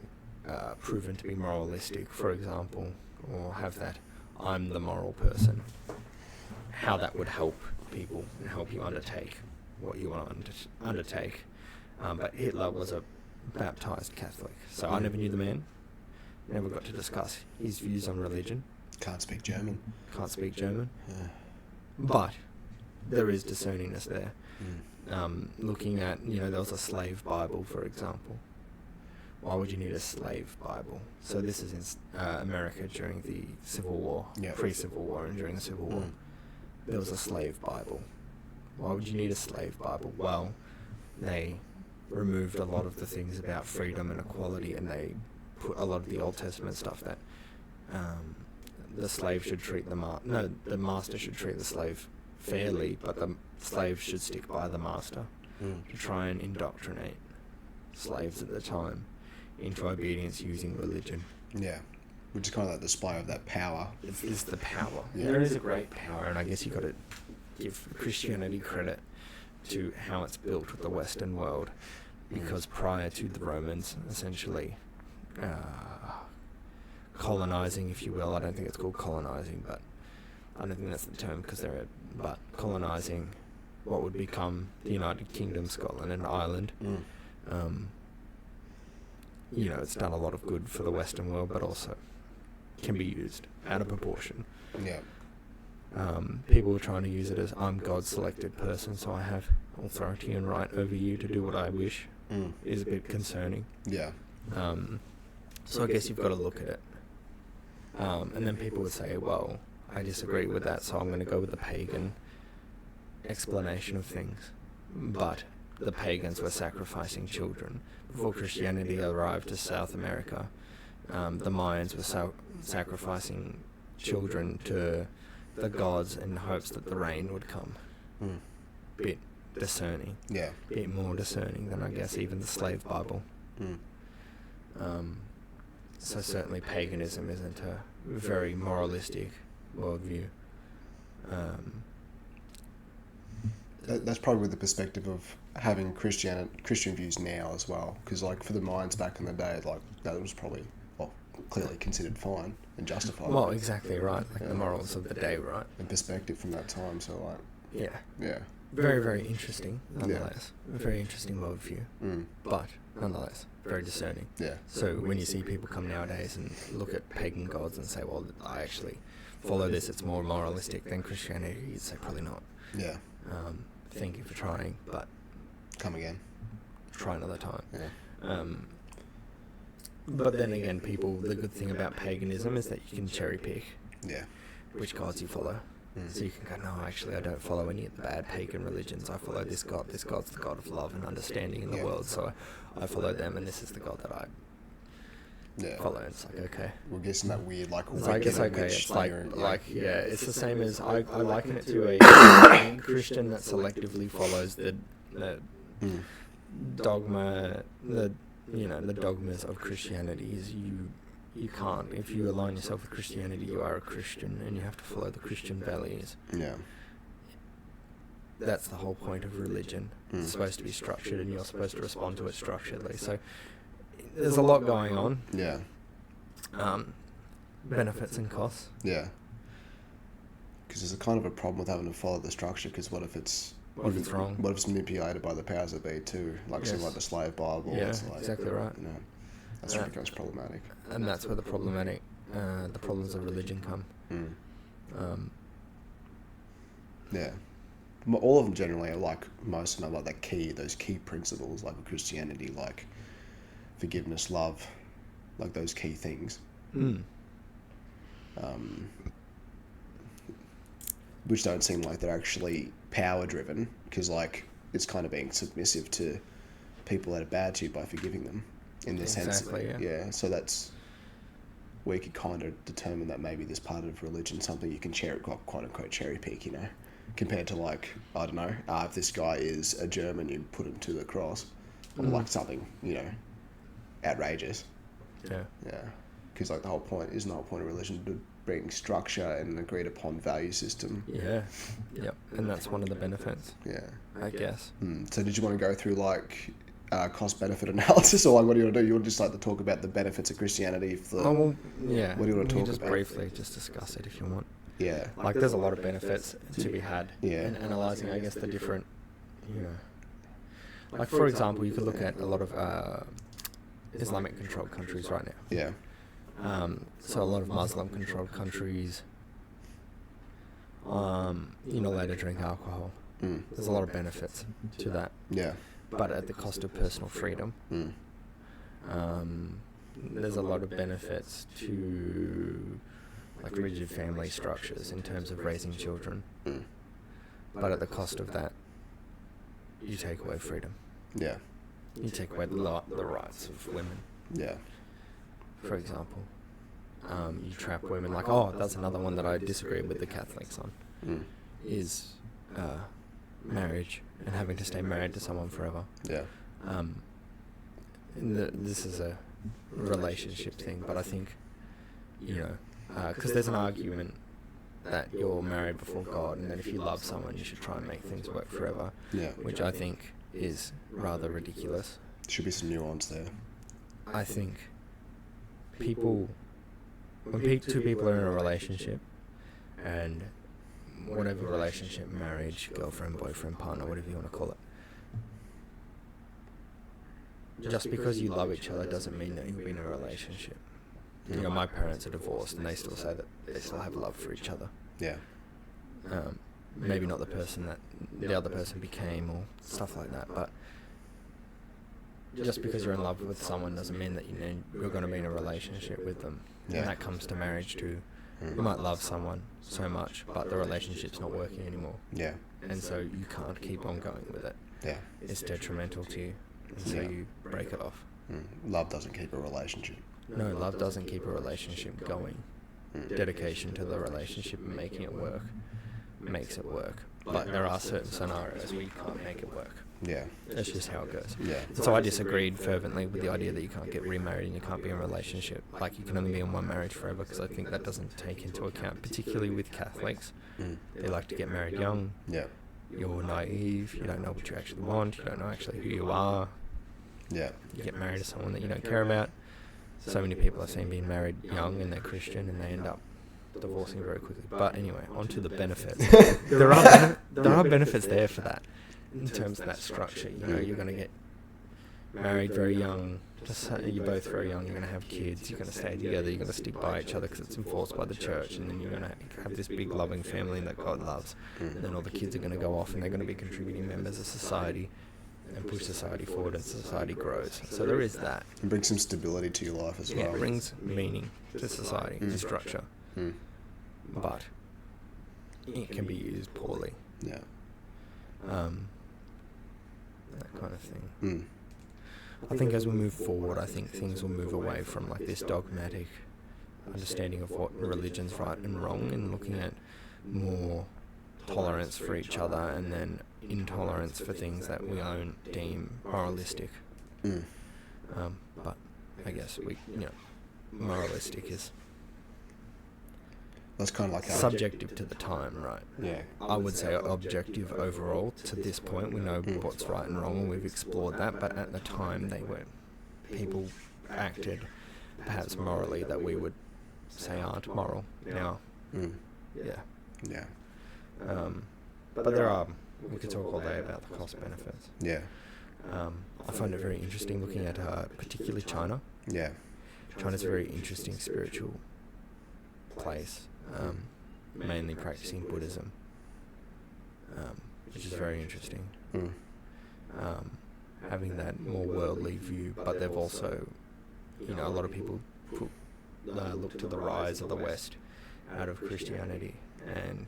proven to be moralistic, for example, or have that I'm the moral person, how that would help people and help you undertake what you want to undertake. But Hitler was a baptized Catholic, so I never knew the man, never got to discuss his views on religion. Can't speak German. Yeah. But there is discerningness there. Looking at, there was a slave Bible, for example. Why would you need a slave Bible? So this is in America during the Civil War, pre-Civil War, and during the Civil War. There was a slave Bible. Why would you need a slave Bible? Well, they removed a lot of the things about freedom and equality, and they put a lot of the Old Testament stuff that the slave should treat the master should treat the slave fairly, but the slave should stick by the master to try and indoctrinate slaves at the time into obedience using religion. Yeah, which is kind of like the display of that power. It's the power. Yeah. There is a great power, and I guess you've got to give Christianity credit to how it's built with the Western world, because prior to the Romans essentially colonizing, if you will, I don't think it's called colonizing, but I don't think that's the term because but colonising what would become the United Kingdom, Scotland and Ireland. It's done a lot of good for the Western world, but also can be used out of proportion. Yeah. People were trying to use it as I'm God's selected person, so I have authority and right over you to do what I wish. Is a bit concerning. Yeah. So I guess you've got to look at it. And then people would say, well, I disagree with that, so I'm going to go with the pagan explanation of things. But the pagans were sacrificing children. Before Christianity arrived to South America, the Mayans were sacrificing children to the gods in hopes that the rain would come. Bit discerning. Yeah. Bit more discerning than, I guess, even the slave Bible. So certainly paganism isn't a very moralistic worldview. That's probably the perspective of having Christian views now as well, because like for the Mayans back in the day, like that was probably clearly considered fine and justified. Well, exactly right, like the morals of the day, right? And perspective from that time, so like yeah, very, very interesting nonetheless. A very interesting worldview, but nonetheless very discerning. Yeah. So when you see people come nowadays and look at pagan gods and say, well, I actually follow this, it's more moralistic than Christianity, you'd say probably not. Yeah. Thank you for trying, but come again. Try another time. Yeah. But then again, the good thing about paganism is that you can cherry pick. Yeah. Which gods you follow. So you can go, no, actually, I don't follow any of the bad pagan religions. I follow this god. This god's the god of love and understanding in the world. So I follow them, and this is the god that I follow. And it's like, okay. We're guessing that weird, like, it's like, it's okay. It's it's the same as I liken it to a Christian that selectively follows the dogma, the dogmas of Christianity. Is you can't, if you align yourself with Christianity, you are a Christian and you have to follow the Christian values. Yeah. That's the whole point of religion. It's supposed to be structured and you're supposed to respond to it structuredly. So there's a lot going on. Yeah. Benefits and costs. Yeah. Because there's a kind of a problem with having to follow the structure, because what if it's wrong? What if it's manipulated by the powers that be too? Like something like the slave Bible. Yeah, it's like, exactly right. That's where it becomes problematic. And that's where the problems of religion come. Yeah. All of them generally are like, most of them are like those key principles, like with Christianity, like forgiveness, love, like those key things. Which don't seem like they're actually power driven, because like it's kind of being submissive to people that are bad to you by forgiving them. In the sense, yeah. So that's where you could kind of determine that maybe this part of religion, something you can quote unquote cherry pick, compared to like, I don't know, if this guy is a German, you put him to the cross, or like something, outrageous. Yeah. Yeah. Because like the whole point of religion to bring structure and an agreed upon value system. Yeah. Yep. And that's one of the benefits. Yeah. I guess. So did you want to go through like cost-benefit analysis, or like what do you want to do? You want to just like to talk about the benefits of Christianity? Yeah. What do you want to talk just about? Briefly just discuss it if you want. Yeah. Like there's a lot of benefits to be had in analysing, I guess, the different, like for example, you could look at a lot of Islamic controlled countries right now. Yeah. So a lot of Muslim controlled countries, you're not allowed to drink alcohol. There's a lot of benefits to that. Yeah. But at the cost of personal freedom. There's a lot of benefits to like rigid family structures in terms of raising children. But at the cost of that, you take away freedom. Yeah. You take away the rights of women. Yeah. For example, you trap women. Like, that's another one that I disagree with the Catholics on, is marriage and having to stay married to someone forever. Yeah. This is a relationship thing, but I think, because there's an argument that you're married before God, and that if you love someone, you should try and make things work forever. Yeah. Which I think is rather ridiculous. Should be some nuance there. I think when two people are in a relationship and whatever relationship, marriage, girlfriend, boyfriend, partner, whatever you want to call it. Just because you love each other doesn't mean that you'll be in a relationship. You know, my parents are divorced and they still say that they still have love for each other. Yeah. Maybe not the person that the other person became or stuff like that, but just because you're in love with someone doesn't mean that you're going to be in a relationship with them. Yeah. And that comes to marriage too. You might love someone so much, but the relationship's not working anymore. Yeah. And so you can't keep on going with it. Yeah. It's detrimental to you. And so you break it off. Love doesn't keep a relationship. No, love doesn't keep a relationship going. Dedication to the relationship and making it work makes it work. But there are certain scenarios where you can't make it work. Yeah. That's just how it goes. Yeah. So I disagreed fervently with the idea that you can't get remarried and you can't be in a relationship. Like, you can only be in one marriage forever, because I think that doesn't take into account, particularly with Catholics. They like to get married young. Yeah. You're naive. You don't know what you actually want. You don't know actually who you are. Yeah. You get married to someone that you don't care about. So many people I've seen being married young and they're Christian and they end up divorcing very quickly. But anyway, on to the benefits. there are benefits there for that, in terms of that structure. You know, you're going to get married very young. You're both very young. You're going to have kids. You're going to stay together. You're going to stick by each other because it's enforced by the church. And then you're going to have this big loving family that God loves. And then all the kids are going to go off and they're going to be contributing members of society and push society forward, and society grows. So there is that. It brings some stability to your life as well. Yeah, it brings meaning to society, to structure. But it can be used poorly. Yeah. That kind of thing. I think as we move forward, I think things will move away from like this dogmatic understanding of what religion's right and wrong, and looking at more tolerance for each other, and then intolerance for things that we don't deem moralistic. But I guess moralistic is That's kind of like subjective to the time, right? Yeah. I would say objective overall. To this point, we know what's right and wrong, and we've explored that. But at the time, people acted perhaps morally that we would say aren't moral now. Yeah. Yeah. But we could talk all day about the cost benefits. Yeah. I find it very interesting looking at particularly China. Yeah. China's a very interesting spiritual place, mainly practicing Buddhism, which is very interesting. Having that more worldly view, but they've also, a lot of people look to the rise of the West out of Christianity, and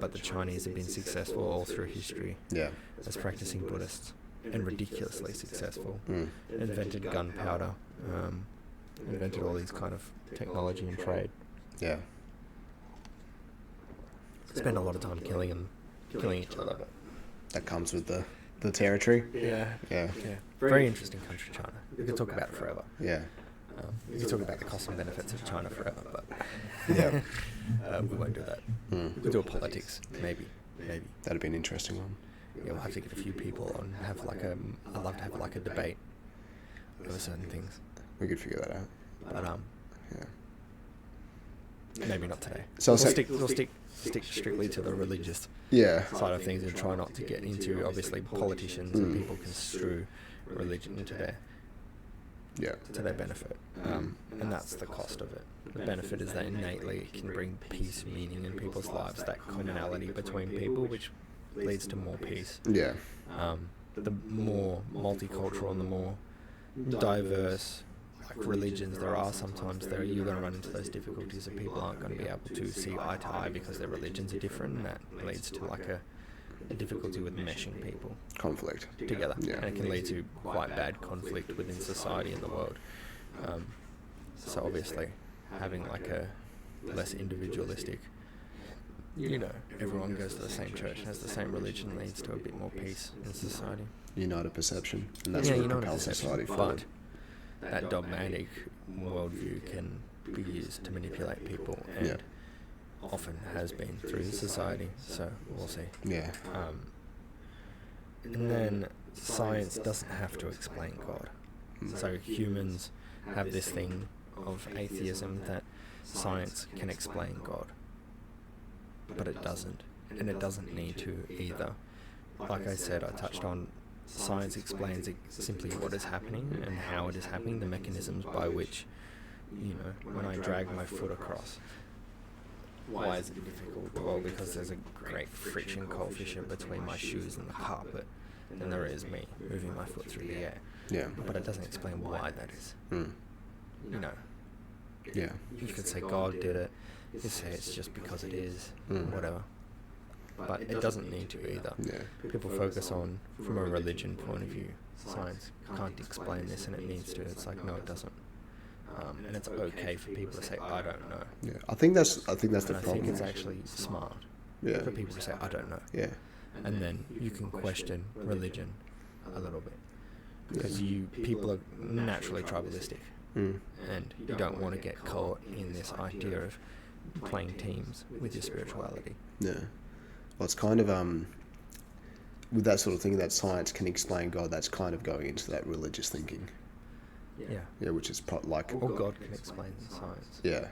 but the Chinese have been successful all through history as practicing Buddhists, and ridiculously successful. Invented gunpowder, invented all these kind of technology and trade. Yeah. Spend a lot of time killing each other. But That comes with the territory. Yeah. Very interesting country, China. We could talk about it forever. Yeah. We could talk about the costs and benefits of China forever, but Yeah. we won't do that. We'll do a politics, maybe. That'd be an interesting one. Yeah, we'll have to get a few people on. I'd love to have like a debate over certain things. We could figure that out. But Yeah. maybe not today. So We'll stick strictly to the religious Yeah. side of things and try not to get into, obviously, politicians and people construe religion into their benefit. And that's the cost of it. The benefit is that innately it can bring peace, meaning in people's lives, that commonality between people, which leads to more peace. Yeah. The more multicultural and the more diverse religions there are, sometimes you're going to run into those difficulties that people aren't going to be able to see eye to eye because their religions are different, and that leads to like a difficulty with meshing people Conflict. together. Yeah. And it can lead to quite bad conflict within society and the world. So obviously having like a less individualistic, everyone goes to the same church and has the same religion, leads to a bit more peace in society. United perception. And that's what propels society forward. But that dogmatic worldview can be used to manipulate people, and often has been through society, so we'll see. Yeah. And then science doesn't have to explain God. So humans have this thing of atheism that science can explain God. but it doesn't, and it doesn't need to either. Like I said, I touched on science explains simply what is happening and how it is happening, the mechanisms by which, when I drag my foot across. Why is it difficult? Well, because there's a great friction coefficient between my shoes and the carpet than there is me moving my foot through the air. Yeah. But it doesn't explain why that is. Yeah. You could say God did it. You could say it's just because it is, whatever. But it doesn't need to either. Yeah. People focus on, from a religion point of view, science can't explain this and it needs to. It's like, no, it doesn't. And it's okay for people to say, I don't know. Yeah. I think that's the and problem. I think it's actually smart for people to say, I don't know. Yeah. And then you can question religion a little bit. Because people are naturally tribalistic. And you don't want to get caught in this idea of playing teams with your spirituality. Yeah. Well, it's kind of, with that sort of thing, that science can explain God, that's kind of going into that religious thinking. Yeah. Yeah, which is like... Or God can explain science. Yeah.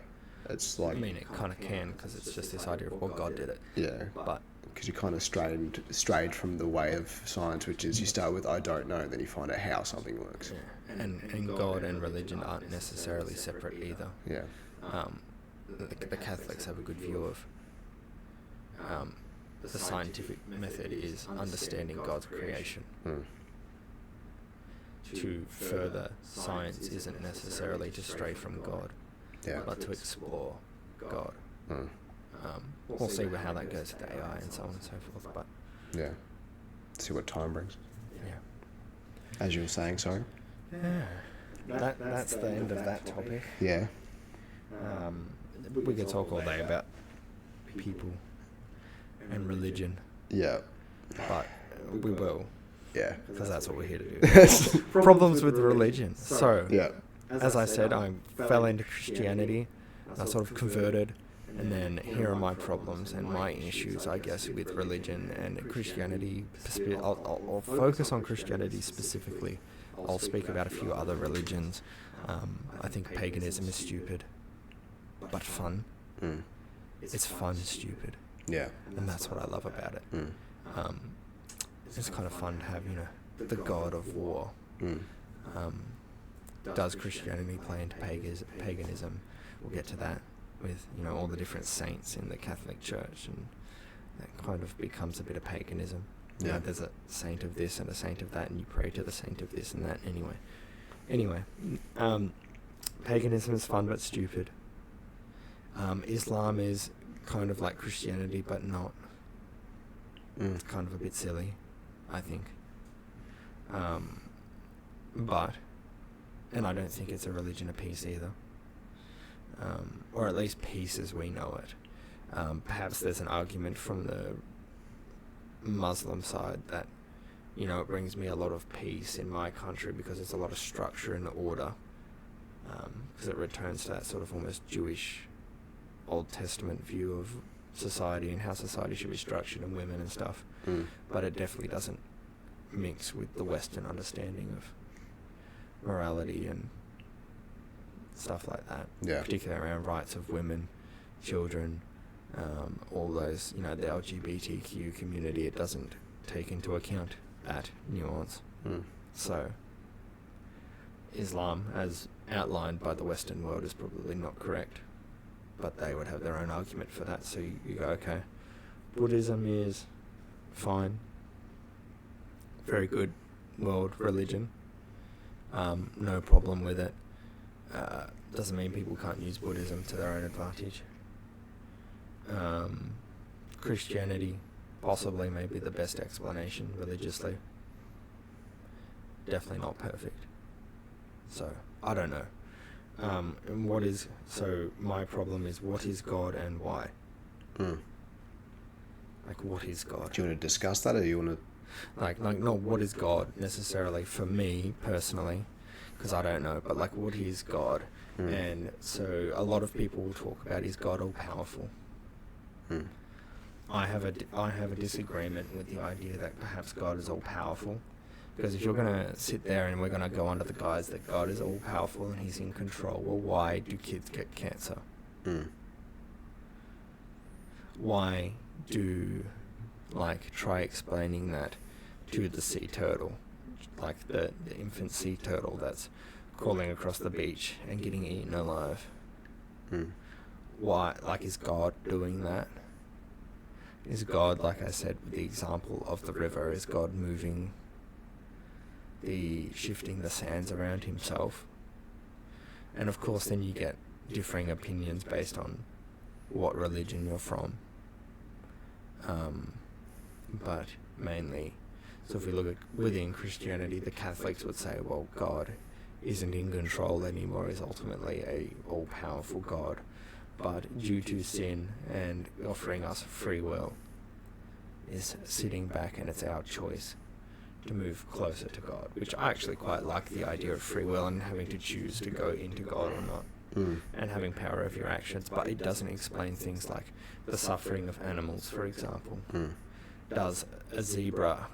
It's like... I mean, it kind of can, because it's just this idea of, well, God did it. Yeah. But... Because you kind of strayed from the way of science, which is you start with, I don't know, and then you find out how something works. Yeah. And God and religion aren't necessarily separate either. Yeah. The Catholics have a good view of... the scientific method is understanding God's creation. To further science isn't necessarily to stray from God, but to explore God. We'll see how that goes with AI and so on and so forth. But yeah, see what time brings. Yeah. As you were saying, sorry. Yeah. That's the end of that topic. Yeah. We could talk all day about people and religion. Yeah. But we will. Yeah. Because that's what we're here to do. Problems with religion. So, yeah. as I said, I fell into Christianity. I sort of converted. And then here are my problems and my issues, I guess, with religion and Christianity. I'll focus on Christianity specifically. I'll speak about a few other religions. I think paganism is stupid, but fun. It's fun, stupid. Yeah. And that's what I love about it. It's kind of fun to have, the god of war. Does Christianity play into paganism? We'll get to that with, all the different saints in the Catholic Church, and that kind of becomes a bit of paganism. Yeah. There's a saint of this and a saint of that, and you pray to the saint of this and that Anyway, paganism is fun but stupid. Islam is kind of like Christianity but not. It's kind of a bit silly, I think. And I don't think it's a religion of peace either. Or at least peace as we know it. Perhaps there's an argument from the Muslim side that, it brings me a lot of peace in my country because there's a lot of structure and order. Because it returns to that sort of almost Jewish Old Testament view of society and how society should be structured and women and stuff. But it definitely doesn't mix with the Western understanding of morality and stuff like that. Yeah. Particularly around rights of women, children, all those, the LGBTQ community. It doesn't take into account that nuance. So, Islam, as outlined by the Western world, is probably not correct. But they would have their own argument for that. So you go, okay, Buddhism is fine. Very good world religion. No problem with it. Doesn't mean people can't use Buddhism to their own advantage. Christianity, possibly maybe the best explanation religiously. Definitely not perfect. So, I don't know. And so my problem is, what is God and why? Like, what is God? Do you want to discuss that, or do you want to... Like, not what is God necessarily for me personally, because I don't know, but like, what is God? And so a lot of people will talk about, is God all powerful? I have a disagreement with the idea that perhaps God is all powerful, because if you're going to sit there and we're going to go under the guise that God is all powerful and he's in control, well, why do kids get cancer? why do, like, try explaining that to the sea turtle, like the infant sea turtle that's crawling across the beach and getting eaten alive. Why, like, is God doing that? Is God, like I said, with the example of the river, is God shifting the sands around himself? And of course then you get differing opinions based on what religion you're from. But mainly, so if we look at within Christianity, the Catholics would say, well, God isn't in control anymore, is ultimately a all-powerful God, but due to sin and offering us free will, is sitting back, and it's our choice to move closer to God, which I actually quite like the idea of free will and having to choose to go into God or not, and having power over your actions. But it doesn't explain things like the suffering of animals, for example. Does a zebra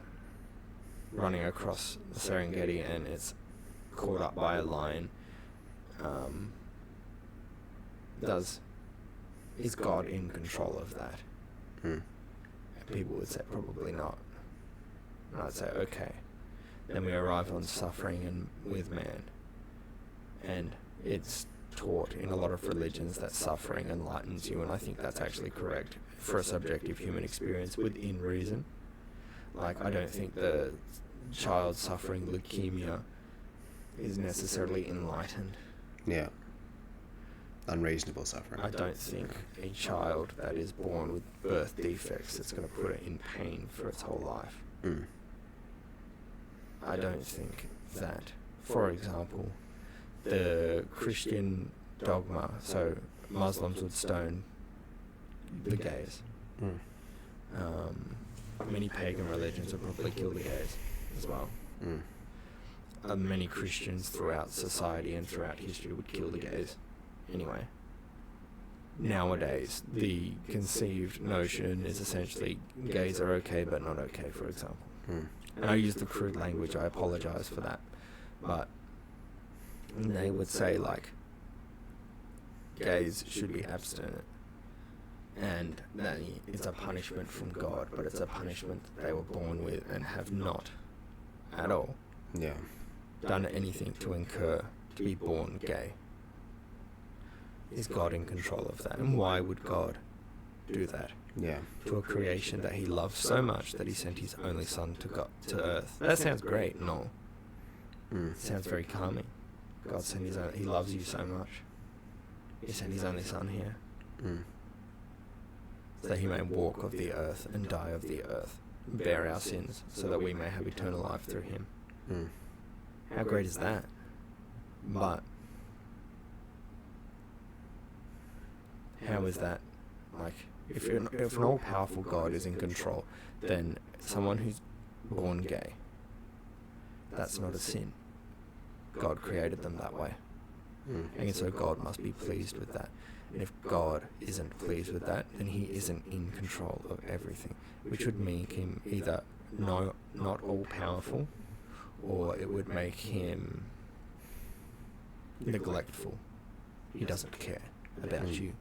running across the Serengeti and it's caught up by a lion, is God in control of that? And people would say probably not. And I'd say, okay. Then we arrive on suffering and with man. And it's taught in a lot of religions that suffering enlightens you, and I think that's actually correct for a subjective human experience within reason. Like, I don't think the child suffering leukemia is necessarily enlightened. Yeah. Unreasonable suffering. I don't think a child that is born with birth defects is going to put it in pain for its whole life. I don't think that, for example, the Christian dogma, so Muslims would stone the gays. Many pagan religions would probably kill the gays as well. Many Christians throughout society and throughout history would kill the gays. Anyway, nowadays the conceived notion is essentially gays are okay but not okay, for example. And I use the crude language, I apologise for that. But they would say, like, gays should be abstinent, and that it's a punishment from God, but it's a punishment that they were born with and have not at all done anything to incur to be born gay. Is God in control of that? And why would God do that? To a creation that he loves so much that he sent his only son to earth. That sounds great and all. It sounds very calming. God sent he loves you so much. He sent his only son here. So that he may walk of the earth and die of the earth, bear our sins, so that we may have eternal life through him. How great is that? But how is that, like, if an all-powerful God is in control, then someone who's born gay, that's not a sin. God created them that way. And so God must be pleased with that. And if God isn't pleased with that, then he isn't in control of everything, which would make him either not all-powerful, or it would make him neglectful. He doesn't care about you.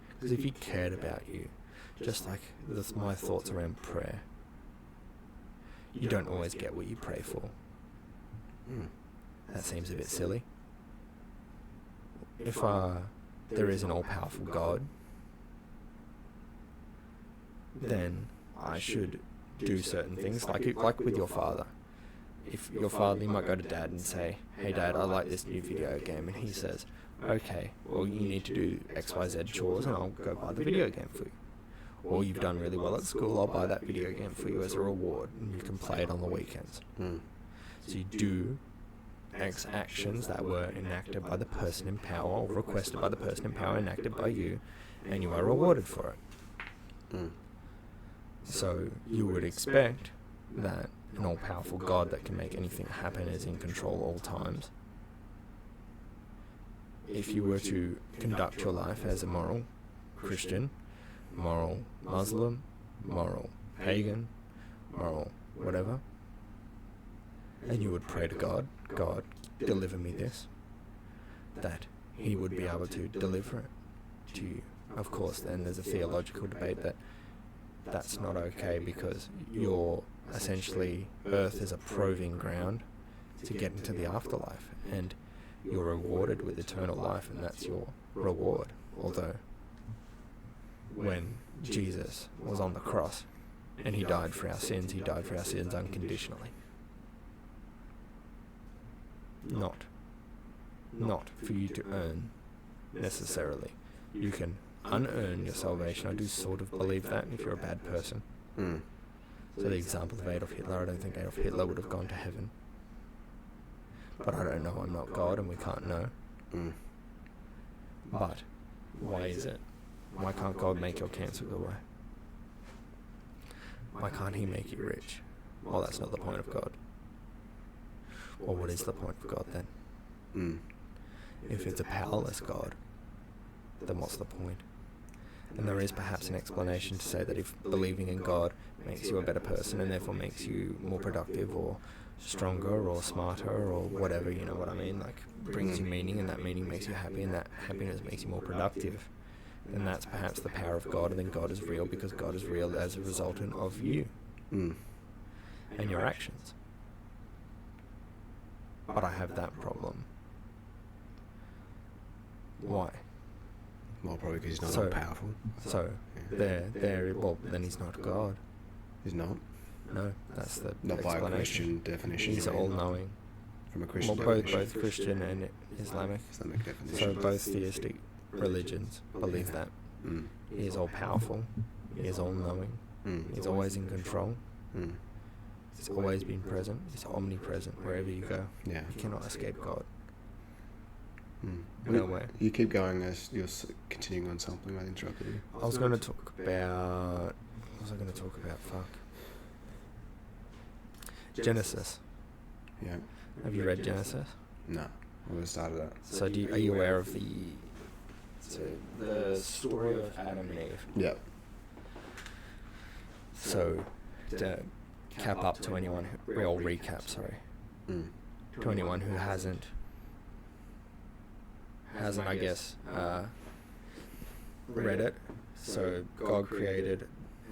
Because if he cared about you, just like my thoughts around prayer, you don't always get what you pray for. That seems a bit silly. If there is an all-powerful God, then I should do certain things, like with your father. If your father, you might go to dad and say, hey dad, I like this new video game, and he says, okay, well you need to do XYZ chores and I'll go buy the video game for you. Or you've done really well at school, I'll buy that video game for you as a reward, and you can play it on the weekends. So you do X actions that were enacted by the person in power, or requested by the person in power, enacted by you, and you are rewarded for it. So you would expect that an all-powerful God that can make anything happen is in control all times. If you were to conduct your life as a moral Christian, moral Muslim, moral pagan, moral whatever, and you would pray to God, God, deliver me this, that he would be able to deliver it to you of course, then there's a theological debate that that's not okay, because you're essentially, Earth is a proving ground to get into the afterlife, and you're rewarded with eternal life, and that's your reward. Although, when Jesus was on the cross and he died for our sins, he died for our sins unconditionally. Not for you to earn necessarily. You can unearn your salvation. I do sort of believe that if you're a bad person. Mm. So the example of Adolf Hitler, I don't think Adolf Hitler would have gone to heaven. But I don't know, I'm not God, and we can't know. Mm. But why is it? Why can't God make your cancer go away? Why can't he make you rich? Well, that's not the point of God. Well, what is the point of God then? Mm. If it's a powerless God, then what's the point? And there is perhaps an explanation to say that if believing in God makes you a better person and therefore makes you more productive or stronger or smarter or whatever, you know what I mean, like brings you meaning, and that meaning makes you happy, and that happiness makes you more productive, then that's perhaps the power of God, and then God is real because God is real as a resultant of you and your actions. But I have that problem. Why? Well, probably because he's not So- all powerful. So well, then he's not God. He's not. No, that's the Not by a explanation. Christian definition. He's all-knowing. From a Well, Christian both definition. Christian and Islamic. Islamic So definition. both theistic religions believe that. Mm. He is all-powerful. He is all-knowing. Mm. He's always in control. Mm. He's always been present. He's omnipresent wherever you go. Yeah. You cannot escape God. Mm. No way. You keep going as you're continuing on something. I interrupted you. I was going to talk about... What was I going to talk about? Fuck. Genesis. Yeah. Have you read Genesis? No. I would have started that. So are you aware of the story of Adam and Eve? Yeah. So to cap up to anyone who... Or recap, sorry. Mm. To anyone who hasn't, I guess, read it. So God created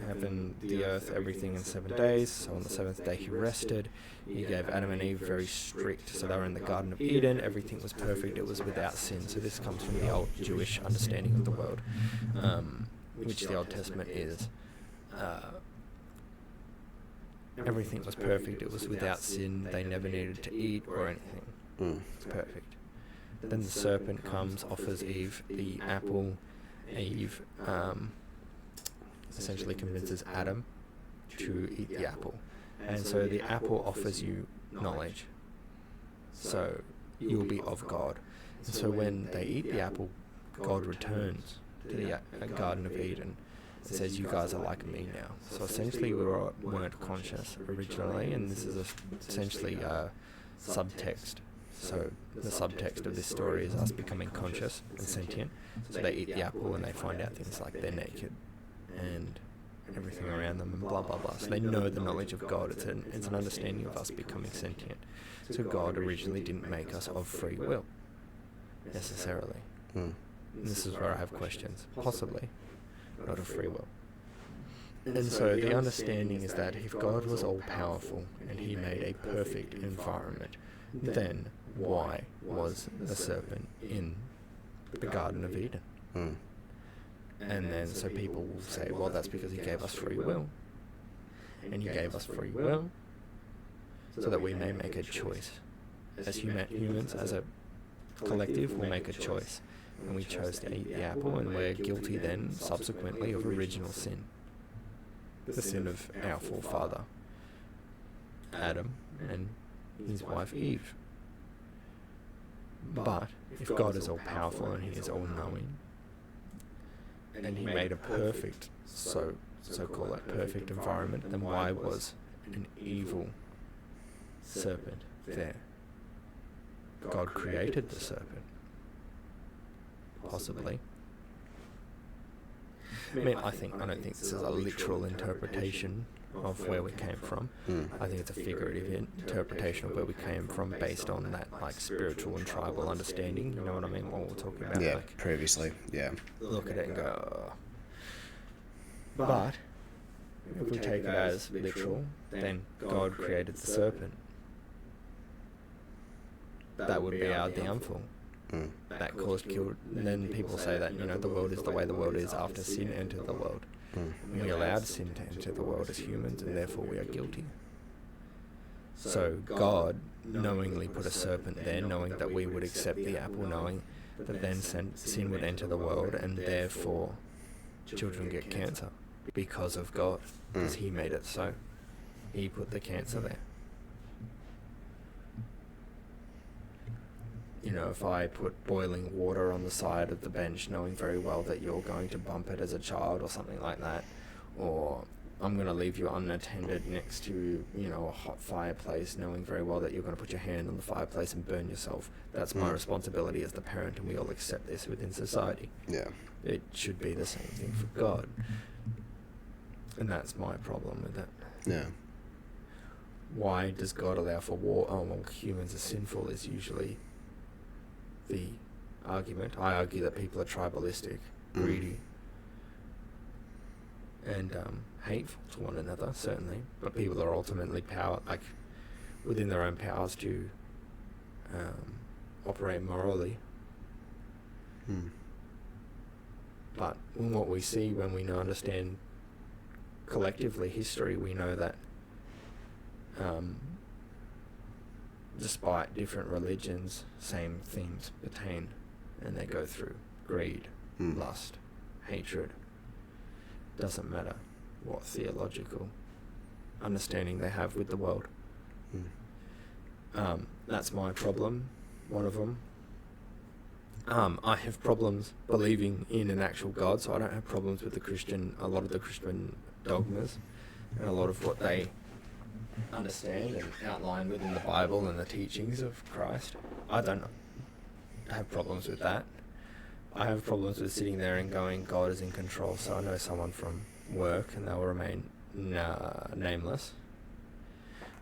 heaven, the earth, everything in 7 days. So on the seventh day he rested. He gave Adam and Eve very strict. So they were in the Garden of Eden. Everything was perfect. It was without sin. So this comes from the old Jewish understanding of the world, which the Old Testament is. Everything was perfect. It was without sin. They never needed to eat or anything. Mm. It's perfect. Then the serpent comes, offers Eve the apple. Eve essentially convinces Adam to eat the apple. And so the apple offers you knowledge. So you'll be of God. And so when they eat the apple, God returns to the Garden of Eden and says, you guys are like me now. So essentially we weren't conscious originally, and this is essentially a subtext. So the subtext of this story is us becoming conscious and sentient. So they eat the apple and they find out things like they're naked and everything around them and blah blah blah. So they know the knowledge of God. It's an understanding of us becoming sentient. So God originally didn't make us of free will necessarily. Mm. And this is where I have questions. Possibly not of free will. And so the understanding is that if God was all powerful and he made a perfect environment, then why was the serpent in the Garden of Eden? Mm. And then so people will say, well, that's because he gave us free will. And he gave us free will so that we may make a choice. As humans, as a collective, will make a choice. And we chose to eat the apple, and we're guilty then, subsequently, of original sin. The sin of our forefather, Adam, and his wife Eve. But if God is all powerful and he is all knowing, and he made a perfect, so call it perfect environment, then why was an evil serpent there? God created the serpent. Possibly. I don't think this is a literal interpretation of where we came from. I think it's a figurative interpretation of where we came from based on that like spiritual and tribal understanding. You know what I mean? What we're talking about. Yeah, like, previously. Yeah. look at it and go. "Oh." But if we take it as literal, then God created the serpent. That would be our downfall. That caused killed. And then people say that, you know, the world is the way the world is after sin entered the world. We allowed sin to enter the world as humans, and therefore we are guilty. So God knowingly put a serpent there, knowing that we would accept the apple, knowing that then sin would enter the world, and therefore children get cancer because of God, because He made it so. He put the cancer there. You know, if I put boiling water on the side of the bench, knowing very well that you're going to bump it as a child or something like that, or I'm going to leave you unattended next to, you know, a hot fireplace, knowing very well that you're going to put your hand on the fireplace and burn yourself. That's my responsibility as the parent, and we all accept this within society. Yeah. It should be the same thing for God. And that's my problem with it. Yeah. Why does God allow for war? Oh, well, humans are sinful is usually the argument. I argue that people are tribalistic, greedy, and hateful to one another, certainly. But people are ultimately within their own powers to operate morally. But what we see when we understand collectively history, we know that despite different religions, same themes pertain, and they go through greed, lust, hatred. Doesn't matter what theological understanding they have with the world. That's my problem, one of them. I have problems believing in an actual God, so I don't have problems with a lot of the Christian dogmas, and a lot of what they understand and outline within the Bible and the teachings of Christ. I don't have problems with that. I have problems with sitting there and going, God is in control. So I know someone from work, and they'll remain nameless,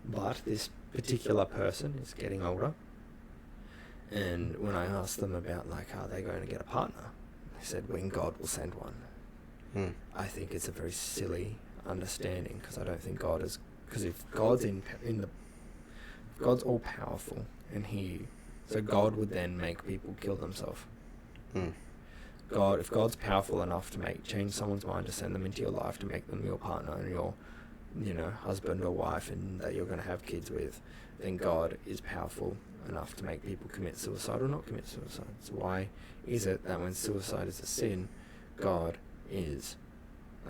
but this particular person is getting older, and when I asked them about, like, are they going to get a partner, they said, when God will send one. I think it's a very silly understanding, because I don't think God is, because if God's God's all powerful, and so God would then make people kill themselves. If God's powerful enough to change someone's mind, to send them into your life, to make them your partner and your, husband or wife, and that you're going to have kids with, then God is powerful enough to make people commit suicide or not commit suicide. So why is it that when suicide is a sin,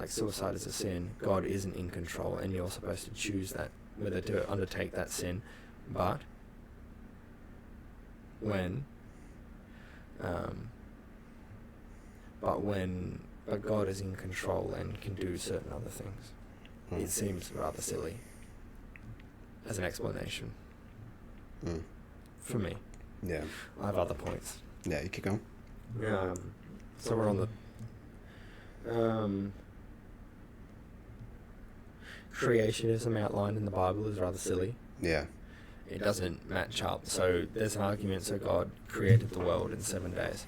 suicide is a sin, God isn't in control, and you're supposed to choose that, whether to undertake that sin, but when God is in control and can do certain other things. It seems rather silly as an explanation for me. Yeah. I have other points. Yeah, you keep going. So we're on the creationism outlined in the Bible is rather silly. Yeah. It doesn't match up. So there's an argument, so God created the world in 7 days.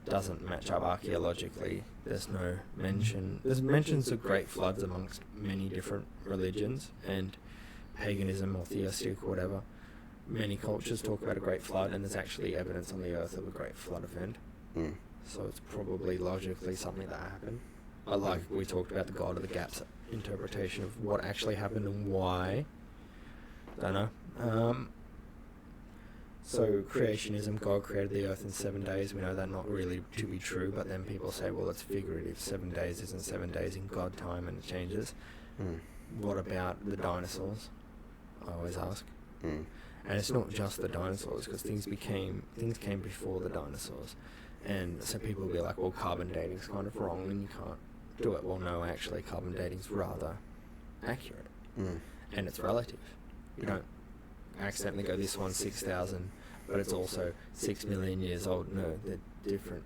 Doesn't match up archaeologically. There's no mention. There's mentions of great floods amongst many different religions and paganism or theistic or whatever. Many cultures talk about a great flood, and there's actually evidence on the earth of a great flood event. So it's probably logically something that happened. But like we talked about, the God of the gaps interpretation of what actually happened and why. Don't know. So creationism, God created the earth in 7 days. We know that not really to be true, but then people say, well, it's figurative. 7 days isn't 7 days in God time, and it changes. What about the dinosaurs? I always ask. And it's not just the dinosaurs, because things came before the dinosaurs. And so people will be like, well, carbon dating's kind of wrong and you can't do it. Well, no, actually, carbon dating's rather accurate. And it's relative. You don't accidentally go, this one's 6,000, but it's also 6 million years old. No, they're different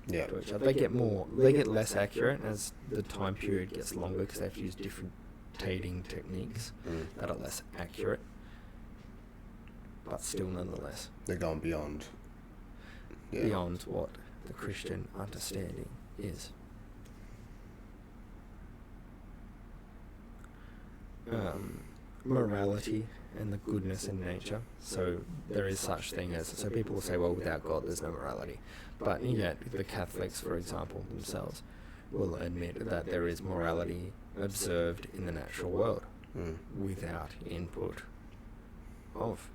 Yeah. to each other. They get less accurate as the time period gets longer, because they have to use different interpretating techniques that are less accurate, but still nonetheless They're going beyond. Yeah. beyond what the Christian understanding is. Morality and the goodness in nature. So there is such thing as, so people will say, well, without God there's no morality. But yet the Catholics, for example, themselves will admit that there is morality observed in the natural world without input of,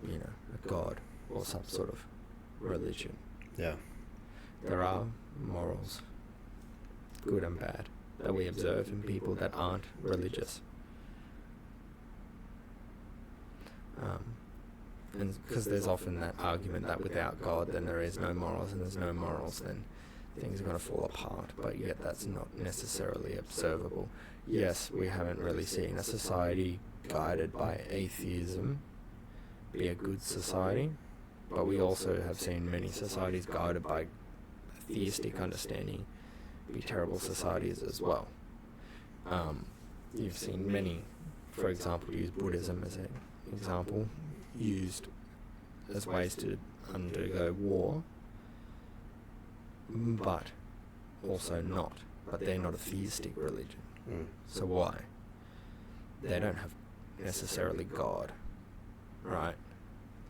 a God or some sort of religion. Yeah. There are morals, good and bad, that we observe in people that aren't religious. And because there's often that argument that without God then there is no morals, and there's no morals then things are going to fall apart, but yet that's not necessarily observable. Yes, we haven't really seen a society guided by atheism be a good society, but we also have seen many societies guided by theistic understanding be terrible societies as well. You've seen many, for example, use Buddhism as an example, used as ways to undergo war, but also not. But they're not a theistic religion. So why? They don't have necessarily God, right?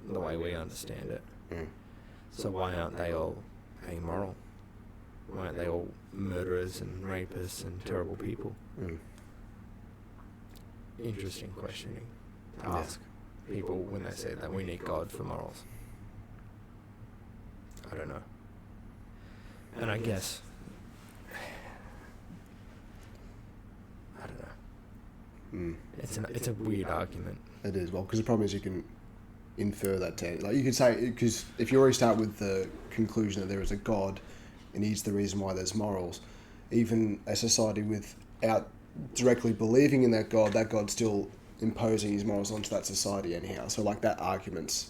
The way we understand it. So why aren't they all amoral? Why aren't they all murderers and rapists and terrible people? Interesting questioning to ask people when they say that we need God for morals. I don't know. And I guess, I don't know. It's a weird argument. It is, well, because the problem is you can infer that like you could say, because if you already start with the conclusion that there is a God and he's the reason why there's morals, even a society without directly believing in that God's still imposing his morals onto that society anyhow. So like that argument's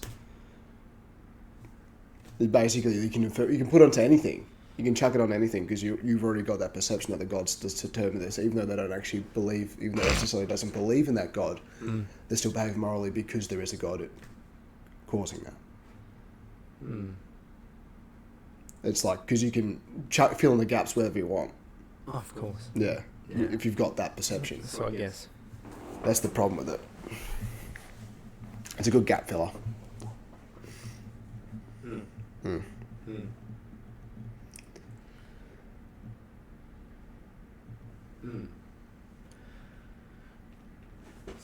basically you can put it onto anything. You can chuck it on anything because you've already got that perception that the gods determine this, even though they don't actually believe, even though that society doesn't believe in that God, they still behave morally because there is a God causing that. It's like, because you can fill in the gaps wherever you want. Oh, of course. Yeah, if you've got that perception. So I guess That's the problem with it. It's a good gap filler.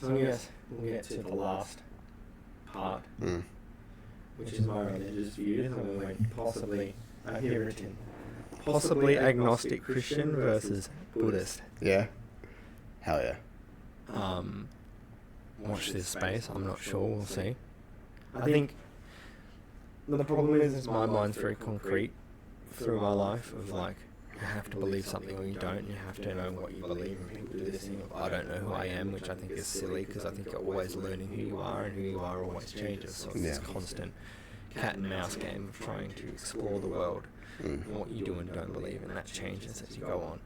So I guess we'll get to the last part, which is my religious views, and we went possibly Puritan, possibly agnostic Christian versus Buddhist. Yeah. Hell yeah. Watch this space. I'm not sure. We'll see. I think the problem is my mind's very concrete through my life of like, you have to believe something or you don't. You have to know what you believe. And people do this thing of, I don't know who I am, which I think is silly because I think you're always learning who you are, and who you are always changes. So it's this constant cat and mouse game of trying to explore the world and what you do and don't believe, and that changes as you go on.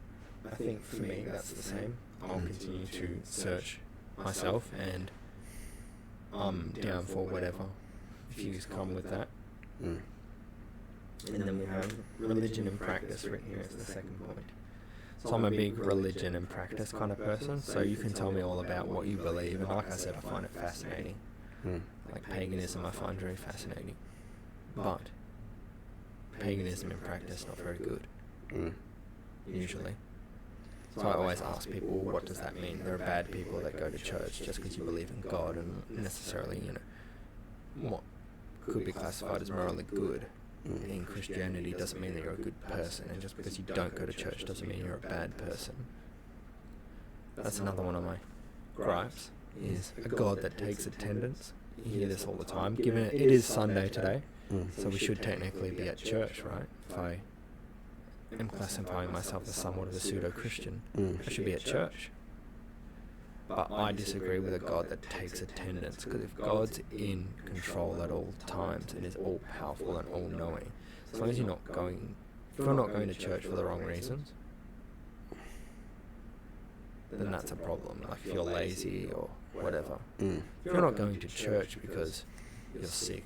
I think for me that's the same. I'll continue to search myself, and I'm down for whatever views come with that. And then we have religion and practice written here as the second point. So I'm a big religion and practice kind of person, so you can tell me all about what you believe, and like I said, I find it fascinating. Like paganism I find very fascinating. But paganism in practice not very good. Usually. So I always ask people, well, what does that mean? There are bad people that go to church just because you believe in God, and necessarily, what could be classified as morally good in Christianity doesn't mean that you're a good person, and just because you don't go to church doesn't mean you're a bad person. That's another one of my gripes, is a God that takes attendance. You hear this all the time, given it is Sunday today, so we should technically be at church, right? If I am classifying myself as somewhat of a pseudo-Christian, I should be at church. But I disagree with a God that takes attendance, because if God's in control at all times and is all-powerful and all-knowing, as long as if you're not going to church for the wrong reasons, if you're not going to church for the wrong reasons, then that's a problem. Like if you're lazy or whatever. Mm. If you're not going to church because you're sick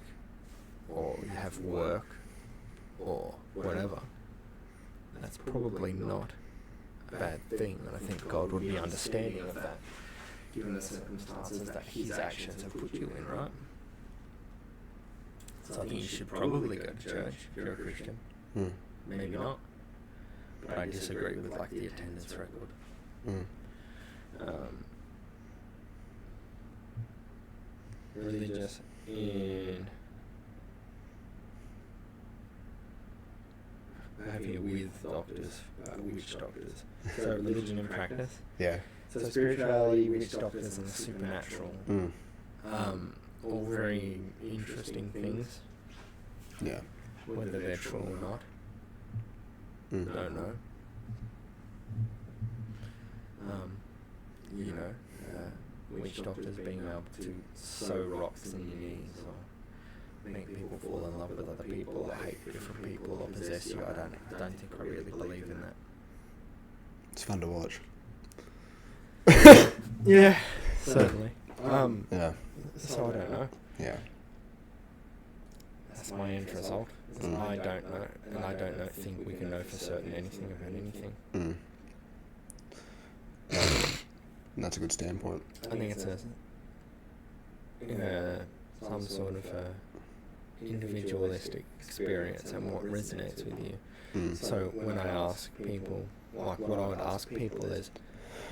or you have work or whatever, that's probably not a bad thing. And I think God would be understanding of that, given the circumstances that His actions have put you in, right? So I think you should probably go to church if you're a Christian. Mm. Maybe not. But I disagree with like the attendance record. Mm. Religious in behavior with doctors, witch doctors. So religion in practice. Yeah. So spirituality, witch doctors, and the supernatural. Mm. All very interesting things. Yeah. Whether they're true or not, Mm. don't know. Witch doctors being able to sew rocks in your knees or make people fall in love with other people or hate different people or possess you. I don't think I really believe in that. It's fun to watch. Yeah, certainly. Yeah. So I don't know. Yeah. That's my end result. Mm. I don't know, and I don't think we can know for certain anything about anything. Mm. That's a good standpoint. I think it's some sort of individualistic experience and what resonates with you. Mm. So when I ask people, like what I would ask people is,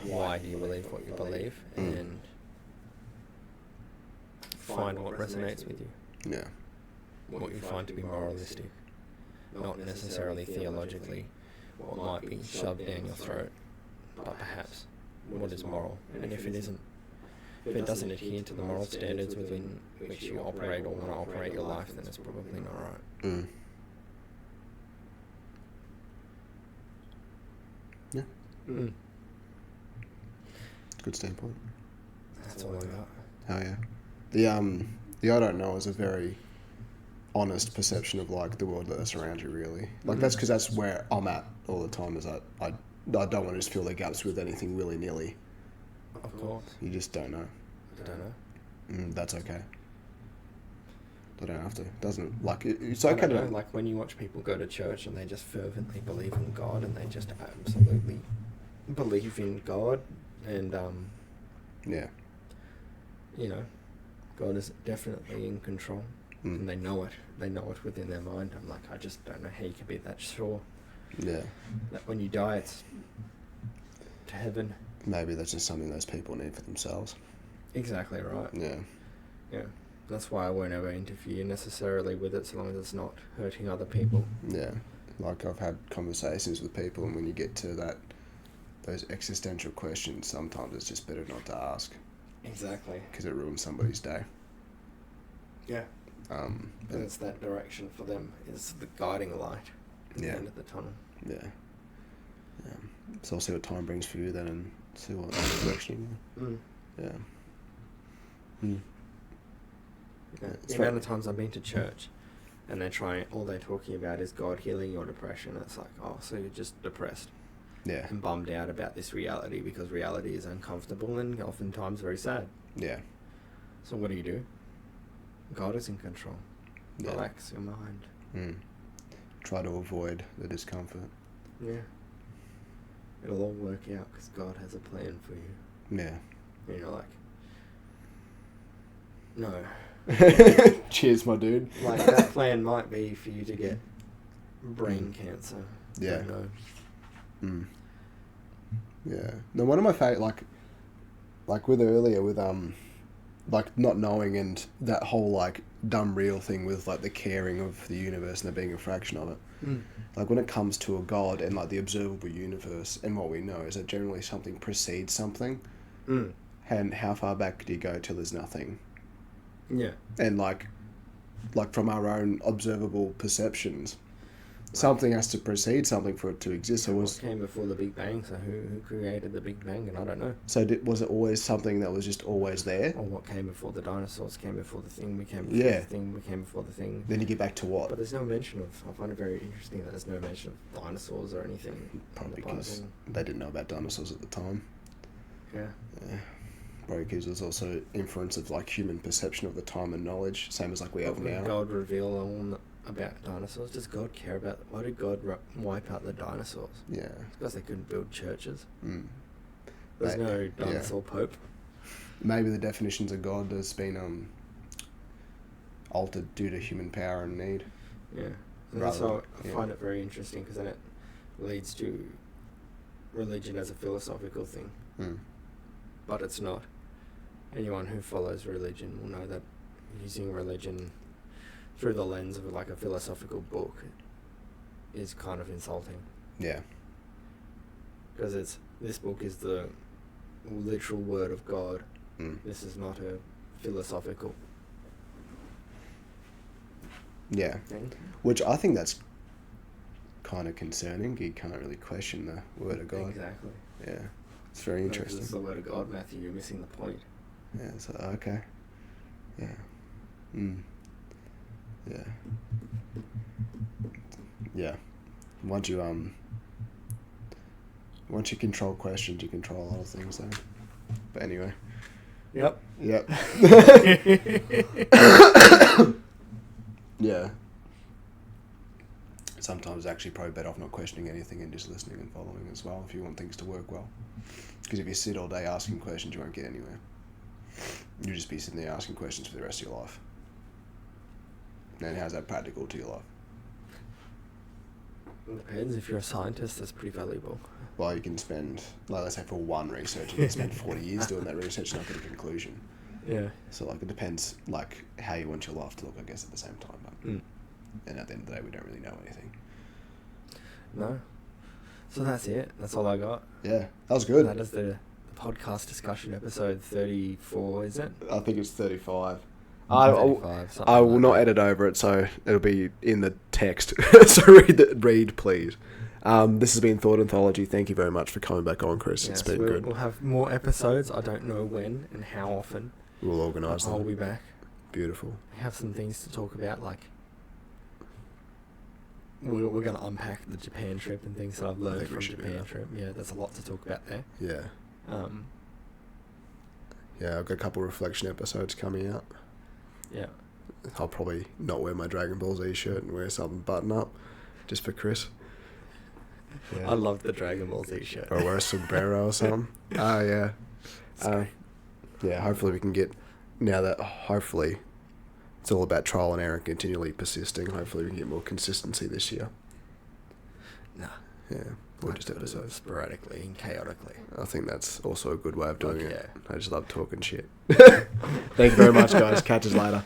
why do you believe what you believe? Mm. And find what resonates with you. Yeah. What you find to be moralistic. Not necessarily theologically what might be shoved down your throat, but perhaps what is moral. And if it doesn't adhere to the moral standards within which you operate or want to operate your life, then it's probably not right. Mm. Yeah. Mm. Good standpoint. That's all I got. Oh yeah. The I don't know is a very honest perception of like the world that surrounds you, really. Like that's because that's where I'm at all the time. Is that I don't want to just fill the gaps with anything willy nilly. Of course. You just don't know. I don't know. That's okay. They don't have to. Doesn't like it's I okay don't to know, like when you watch people go to church and they just fervently believe in God and they just absolutely believe in God and yeah. you know, God is definitely in control. And they know it. They know it within their mind. I'm like, I just don't know how you can be that sure. Yeah. That when you die, it's to heaven. Maybe that's just something those people need for themselves. Exactly right. Yeah. Yeah. That's why I won't ever interfere necessarily with it, so long as it's not hurting other people. Yeah. Like I've had conversations with people, and when you get to those existential questions, sometimes it's just better not to ask. Exactly. Because it ruins somebody's day. Yeah. And it's that direction for them is the guiding light at the end of the tunnel. Yeah. Yeah. So I'll see what time brings for you then, and see what direction you go. Yeah. Yeah. The amount of times I've been to church and all they're talking about is God healing your depression. It's like, oh, so you're just depressed. Yeah. And bummed out about this reality because reality is uncomfortable and oftentimes very sad. Yeah. So what do? God is in control. Yeah. Relax your mind. Try to avoid the discomfort. Yeah. It'll all work out because God has a plan for you. Yeah. And you're like, no. Cheers, my dude. Like that plan might be for you to get brain cancer. Yeah. Don't know. Yeah. No, one of my favorite, like with earlier with like not knowing and that whole like dumb real thing with like the caring of the universe and there being a fraction of it. Like when it comes to a God and like the observable universe and what we know is that generally something precedes something. And how far back do you go till there's nothing? Yeah. And like from our own observable perceptions, something has to precede something for it to exist. So what came before the Big Bang? So who created the Big Bang? And I don't know. So was it always something that was just always there? Or what came before the dinosaurs? Came before the thing? We came before the thing? We came before the thing? Then you get back to what? But there's no mention of. I find it very interesting that there's no mention of dinosaurs or anything. Probably because they didn't know about dinosaurs at the time. Yeah. Yeah. Probably gives us also inference of like human perception of the time and knowledge, same as like we have What would now. God reveal all about dinosaurs? Does God care about... Why did God wipe out the dinosaurs? Yeah. It's because they couldn't build churches. Mm. There's Right. no dinosaur pope. Maybe the definitions of God has been altered due to human power and need. Yeah. And Rather so than- I find it very interesting because then it leads to religion as a philosophical thing. Mm. But it's not. Anyone who follows religion will know that using religion through the lens of like a philosophical book is kind of insulting. Yeah. Because this book is the literal word of God. Mm. This is not a philosophical Yeah. thing. Which I think that's kind of concerning. You can't really question the word of God. Exactly. Yeah. It's very This interesting. is the word of God, Matthew. You're missing the point. Yeah, so okay. Yeah. Mm. Yeah. Yeah. Once you control questions, you control a lot of things though. But anyway. Yep. Yep. Yeah. Sometimes it's actually probably better off not questioning anything and just listening and following as well if you want things to work well. Because if you sit all day asking questions, you won't get anywhere. You'll just be sitting there asking questions for the rest of your life. And how's that practical to your life? It depends. If you're a scientist, that's pretty valuable. Well, you can spend, like, let's say for one research, you can spend 40 years doing that research and not get a conclusion. Yeah. So, like, it depends, like, how you want your life to look, I guess, at the same time. But, and at the end of the day, we don't really know anything. No. So that's it. That's all I got. Yeah, that was good. That is the podcast discussion episode 34, is it? I think it's 35. 35, something I will like not that. edit over it, so it'll be in the text. So read, please. This has been Thought Anthology. Thank you very much for coming back on, Chris. Yes, It's been good. We'll have more episodes. I don't know when and how often. We'll organise I'll them. be back. Beautiful. We have some things to talk about, like we're going to unpack the Japan trip and things that I've I learned think we from should do Japan that. trip. Yeah, there's a lot to talk about there. Yeah. Yeah, I've got a couple reflection episodes coming out. Yeah. I'll probably not wear my Dragon Ball Z shirt and wear something button up, just for Chris. Yeah. I love the Dragon Ball Z shirt. Or wear a sombrero or something. Oh, yeah. Yeah, hopefully we can get, now that hopefully it's all about trial and error and continually persisting, hopefully we can get more consistency this year. Nah. Yeah, or I just do it episodes. sporadically and chaotically. I think that's also a good way of doing Fuck it. yeah. I just love talking shit. Thank you very much, guys. Catch us later.